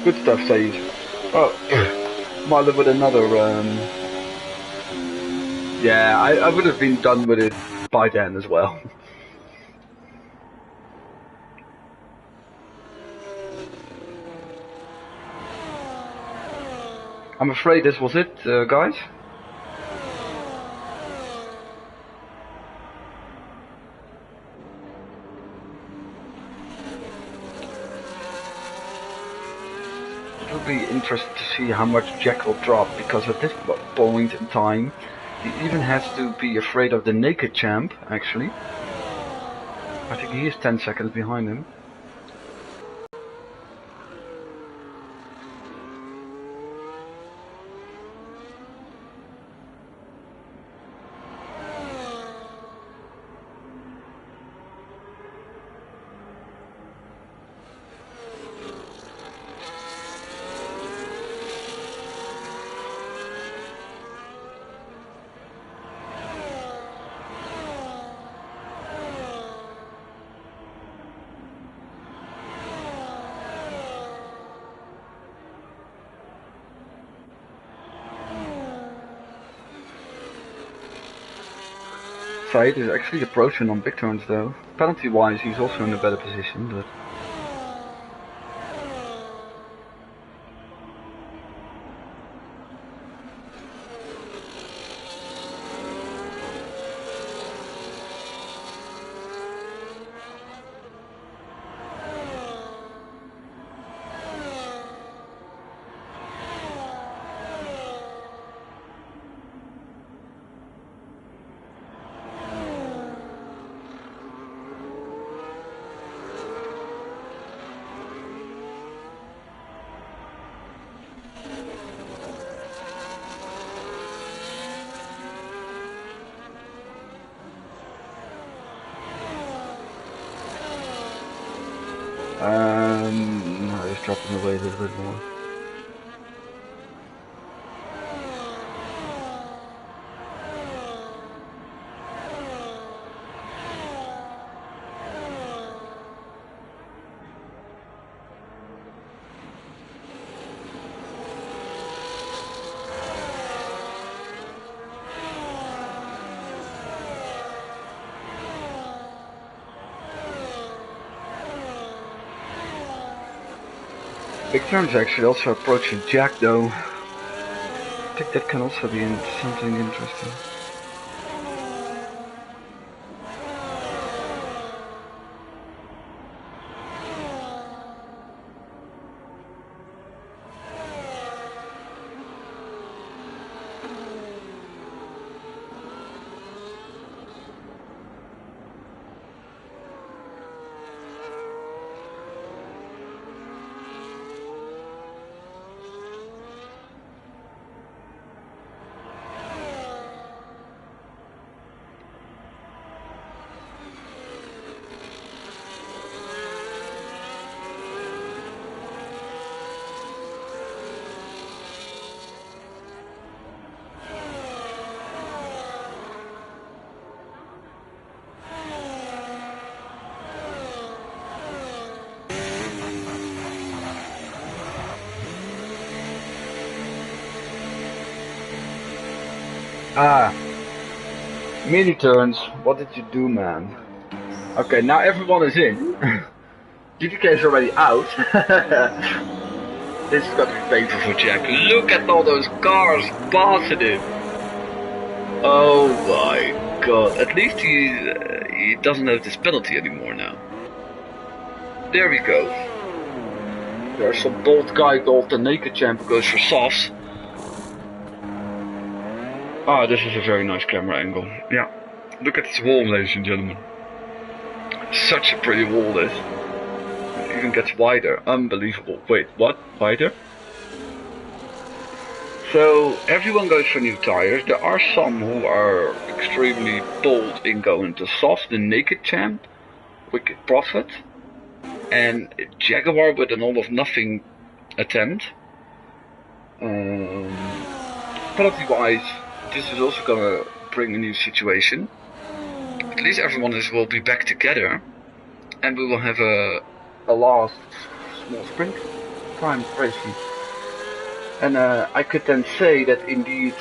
A: Good stuff, Saeed. Oh, Marlon with another, yeah, I would have been done with it by then as well. I'm afraid this was it, guys. It'll be interesting to see how much Jack will drop, because at this point in time, he even has to be afraid of the naked champ, actually. I think he is 10 seconds behind him. side is actually approaching on big turns though. Penalty wise he's also in a better position, but... No, he's dropping away a little bit more. Big Turn's actually also approaching Jack though. I think that can also be something interesting. Ah, mini turns. What did you do, man? Okay, now everyone is in. GTK is already out. This is gonna be painful for Jack. Look at all those cars passing him. Oh my god. At least he doesn't have this penalty anymore now. There we go. There's some bald guy called the naked champ who goes for softs. Ah, this is a very nice camera angle. Yeah. Look at this wall, ladies and gentlemen. Such a pretty wall, this. It even gets wider. Unbelievable. Wait, what? Wider? So, everyone goes for new tires. There are some who are extremely bold in going to soft. The naked champ, Wicked Prophet, and Jaguar with an all of nothing attempt. Penalty wise, this is also gonna bring a new situation. At least everyone will be back together, and we will have a last small sprint time racing. And I could then say that indeed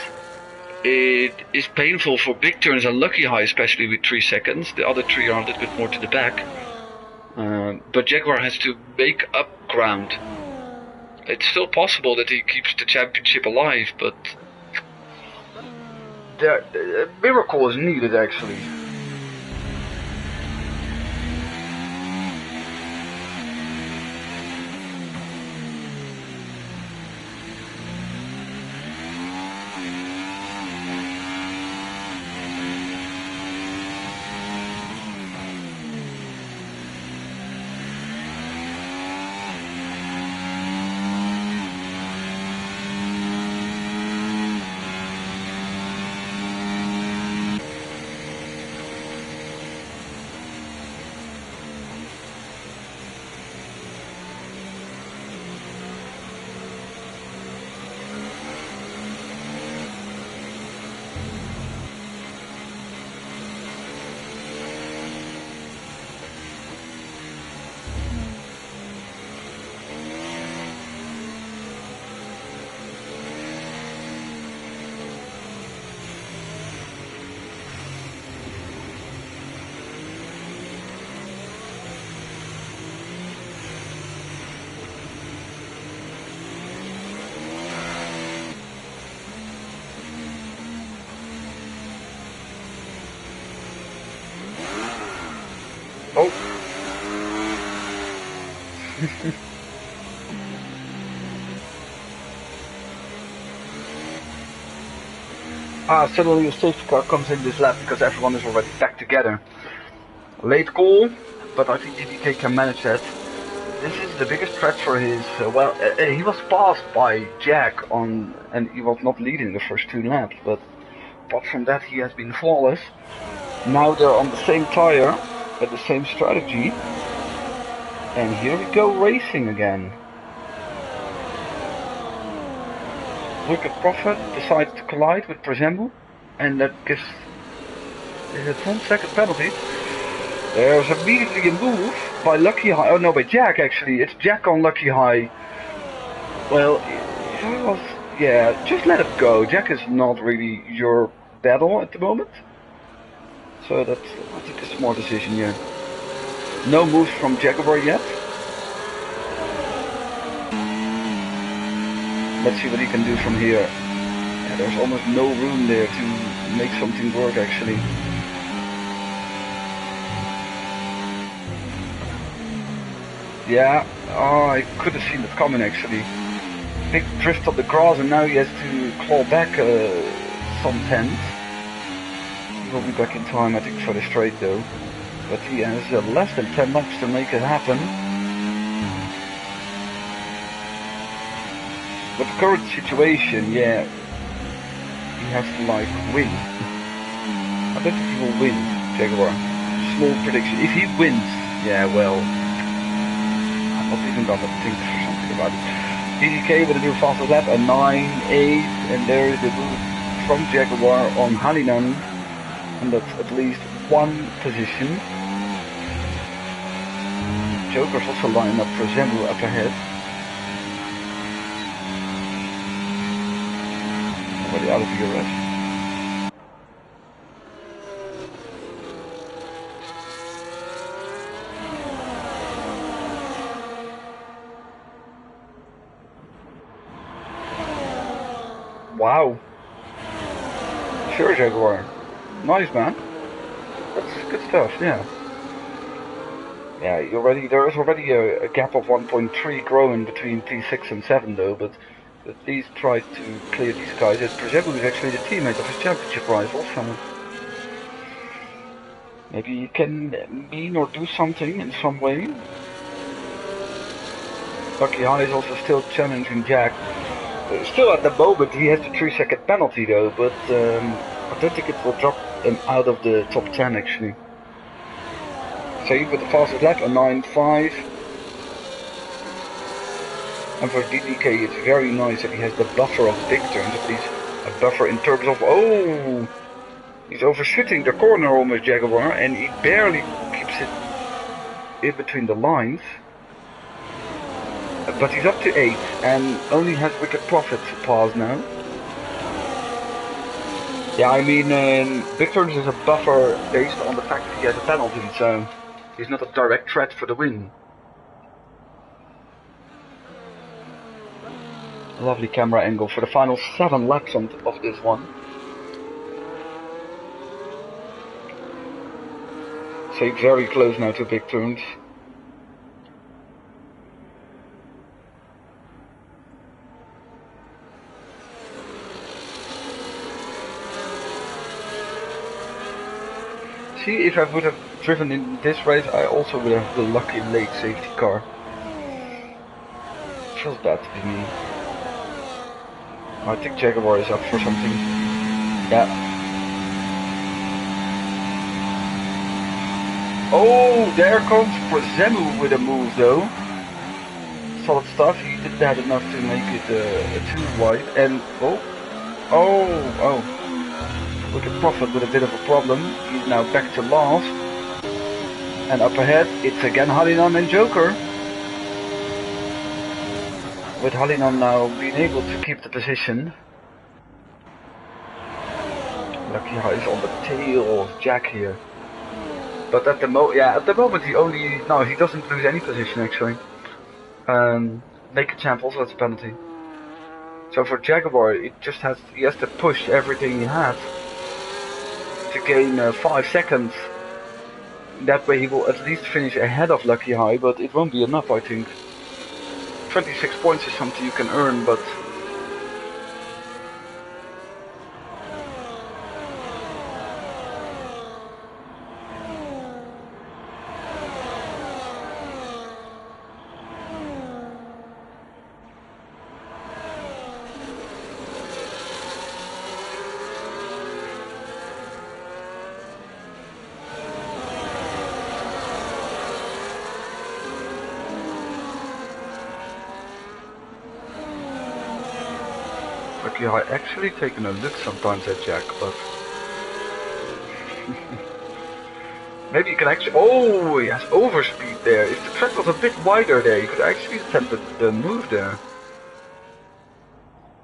A: it is painful for big turns and lucky high, especially with 3 seconds. The other 3 are a little bit more to the back. But Jaguar has to make up ground. It's still possible that he keeps the championship alive, but the miracle is needed actually. Suddenly a safety car comes in this lap because everyone is already back together. Late call, but I think DDK can manage that. This is the biggest threat for his, he was passed by Jack and he was not leading the first 2 laps, but apart from that he has been flawless. Now they're on the same tire, with the same strategy, and here we go racing again. Wicked Prophet decides to collide with Prezembu, and that gives it 1 second penalty. There's immediately a move by Lucky High, oh no, by Jack actually, it's Jack on Lucky High. Well, yeah, just let it go. Jack is not really your battle at the moment. So that's, I think, a smart decision here. No moves from Jaguar yet. Let's see what he can do from here. Yeah, there's almost no room there to make something work actually. Yeah, I could have seen it coming actually. Big drift of the grass and now he has to claw back some tenths. He will be back in time I think for the straight though. But he has less than 10 laps to make it happen. With the current situation, yeah, he has to like win. I don't think he will win, Jaguar. Small prediction. If he wins, yeah, well, I'm not even gonna think for something about it. DDK with a new fastest lap, a 9.8, and there is the move from Jaguar on Hallinan, and that's at least 1 position. Joker's also lining up for Zemu up ahead. Already out of DRS. Wow. Sure, Jaguar. Nice, man. That's good stuff, yeah. Yeah, there is already a gap of 1.3 growing between P6 and 7 though, but at least try to clear these guys. Prezebu is actually the teammate of his championship rival, so maybe he can mean or do something in some way. Lucky High is also still challenging Jack. Still at the moment he has the 3-second penalty though, but I don't think it will drop him out of the top 10 actually. Save with the fastest lap, a 9.5. And for DDK it's very nice that he has the buffer of big turns, at least a buffer in terms of, oh! He's overshooting the corner almost, Jaguar, and he barely keeps it in between the lines. But he's up to 8 and only has Wicked Prophet to pass now. Yeah, I mean, big turns is a buffer based on the fact that he has a penalty, so he's not a direct threat for the win. Lovely camera angle for the final 7 laps of this one. So he's very close now to big turns. See, if I would have driven in this race, I also would have the lucky late safety car. Feels bad to be me. I think Jaguar is up for something. Yeah. Oh, there comes Prezemu with a move though. Solid stuff, he didn't have enough to make it a 2 wide. And, oh. Wicked Prophet with a bit of a problem. He's now back to last. And up ahead, it's again Hallinan and Joker. With Hallinan now being able to keep the position. Lucky High is on the tail of Jack here. But at the moment he doesn't lose any position actually. Naked champ also has a penalty. So for Jaguar, he has to push everything he has to gain 5 seconds. That way he will at least finish ahead of Lucky High, but it won't be enough I think. 26 points is something you can earn, but okay, I actually taken a look sometimes at Jack, but maybe you can actually. Oh, he has overspeed there. If the track was a bit wider there, you could actually attempt the move there.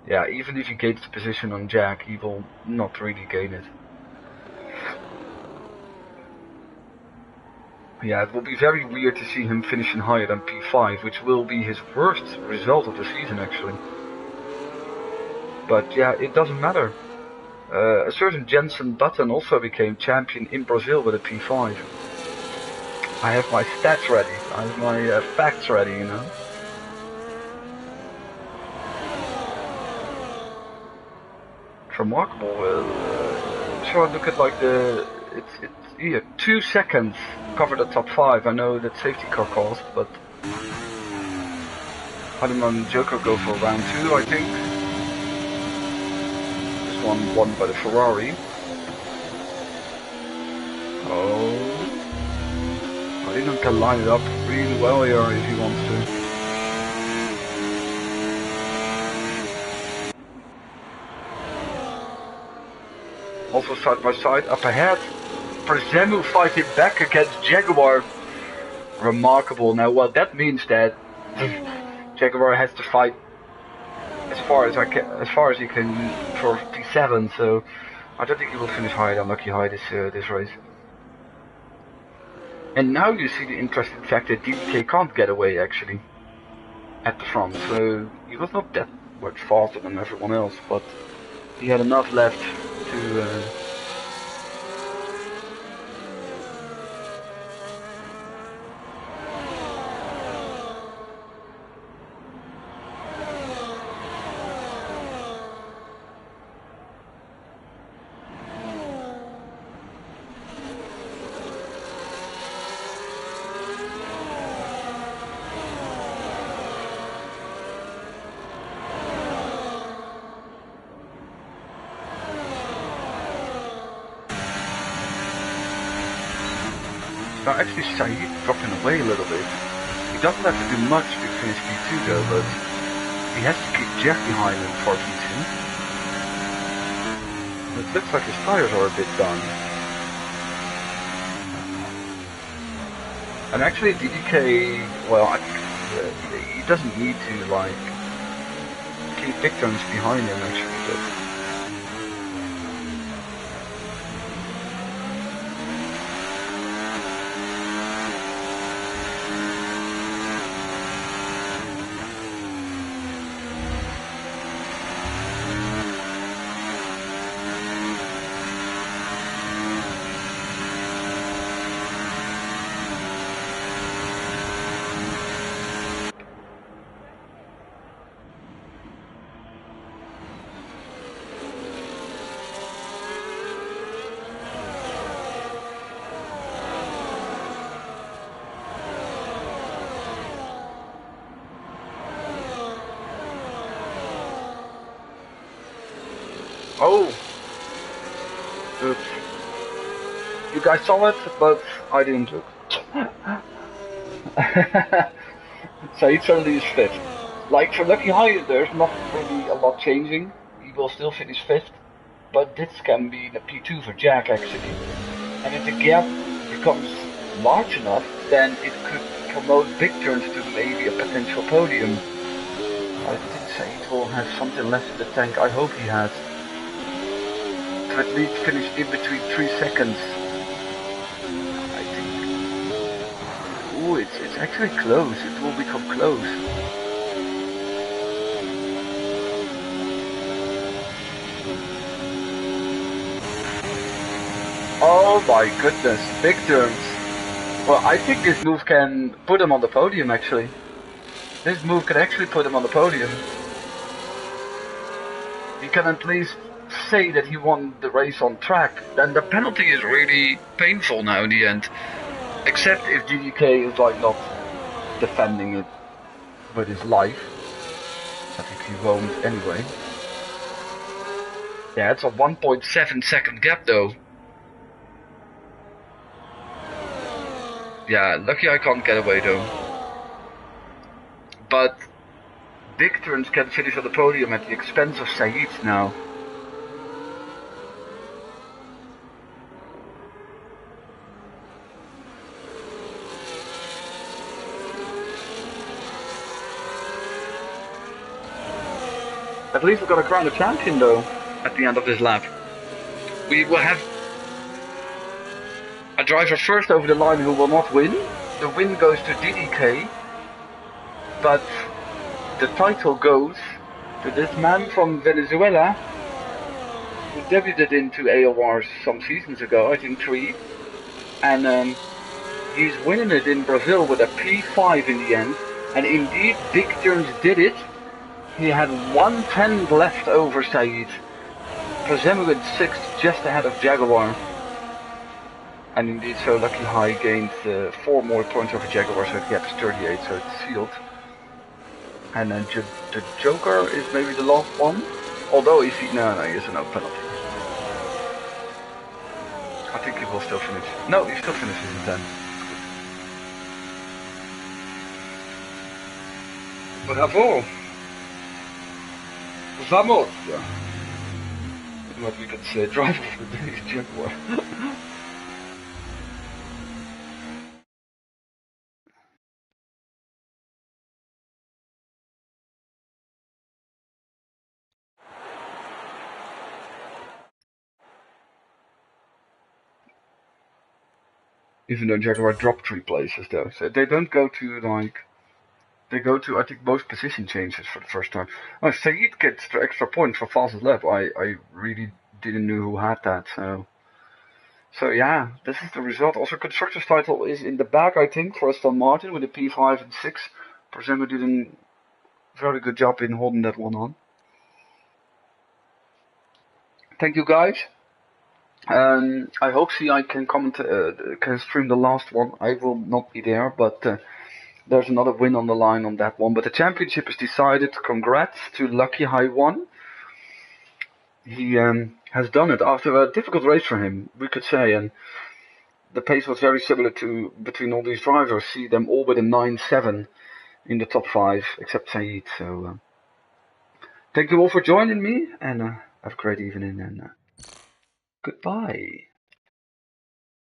A: Yeah, even if he gains the position on Jack, he will not really gain it. Yeah, it will be very weird to see him finishing higher than P5, which will be his worst result of the season actually. But yeah, it doesn't matter. A certain Jensen Button also became champion in Brazil with a P5. I have my stats ready, I have my facts ready, you know. It's remarkable. So I look at like it's here, 2 seconds cover the top 5. I know that safety car cost, but Hardiman and Joker go for round 2, I think. This one won by the Ferrari. Oh, Hardiman can line it up really well here if he wants to. Also side by side, up ahead, Prezemu fighting back against Jaguar. Remarkable. Now what that means that Jaguar has to fight as far as he can for P7, so I don't think he will finish higher than Lucky High this race. And now you see the interesting fact that DDK can't get away actually at the front, so he was not that much faster than everyone else, but he had enough left to now actually Saeed dropping away a little bit. He doesn't have to do much to finish P2 though, but he has to keep Jack behind him for P2. It looks like his tires are a bit done. And actually DDK, well, he doesn't need to like keep big turns behind him actually, but oh, good. You guys saw it, but I didn't look. Saeed suddenly is 5th. Like for Lucky High, there's not really a lot changing. He will still finish 5th, but this can be the P2 for Jack actually. And if the gap becomes large enough, then it could promote big turns to maybe a potential podium. I think Saeed will have something left in the tank. I hope he has. To at least finish in between 3 seconds. I think. Ooh, it's actually close. It will become close. Oh my goodness, big turns. Well, I think this move can put him on the podium actually. This move can actually put him on the podium. He can at least say that he won the race on track. Then the penalty is really painful now in the end. Except if DDK is like not defending it with his life. I think he won't anyway. Yeah, it's a 1.7 second gap though. Yeah, lucky I can't get away though. But Big Turns can finish on the podium at the expense of Said now. At least we're gonna crown a champion though, at the end of this lap. We will have a driver first over the line who will not win. The win goes to DDK, but the title goes to this man from Venezuela who debuted into ALR some seasons ago, I think 3. And he's winning it in Brazil with a P5 in the end. And indeed, Big Turns did it. He had 1/10 left over Said. Presumably 6th, just ahead of Jaguar. And indeed, so Lucky High gained 4 more points over Jaguar, so the gap is 38, so it's sealed. And then the Joker is maybe the last one. Although he is a no penalty. I think he will still finish. No, he still finishes in 10. Bravo! Vamos! What we could say, driver of the day is Jaguar. Even though Jaguar dropped 3 places though, so they don't go to like, they go to I think most position changes for the first time. Oh, Said gets the extra point for fastest lap. I really didn't know who had that. So yeah, this is the result. Also, constructors title is in the back I think for Aston Martin with a P5 and 6. Presumably did a very good job in holding that one on. Thank you guys. I hope CI can comment, can stream the last one. I will not be there, but there's another win on the line on that one. But the championship is decided. Congrats to Lucky High 1. He has done it after a difficult race for him, we could say. And the pace was very similar to between all these drivers. See them all with a 9.7 in the top 5, except Said. So thank you all for joining me, and have a great evening, and goodbye.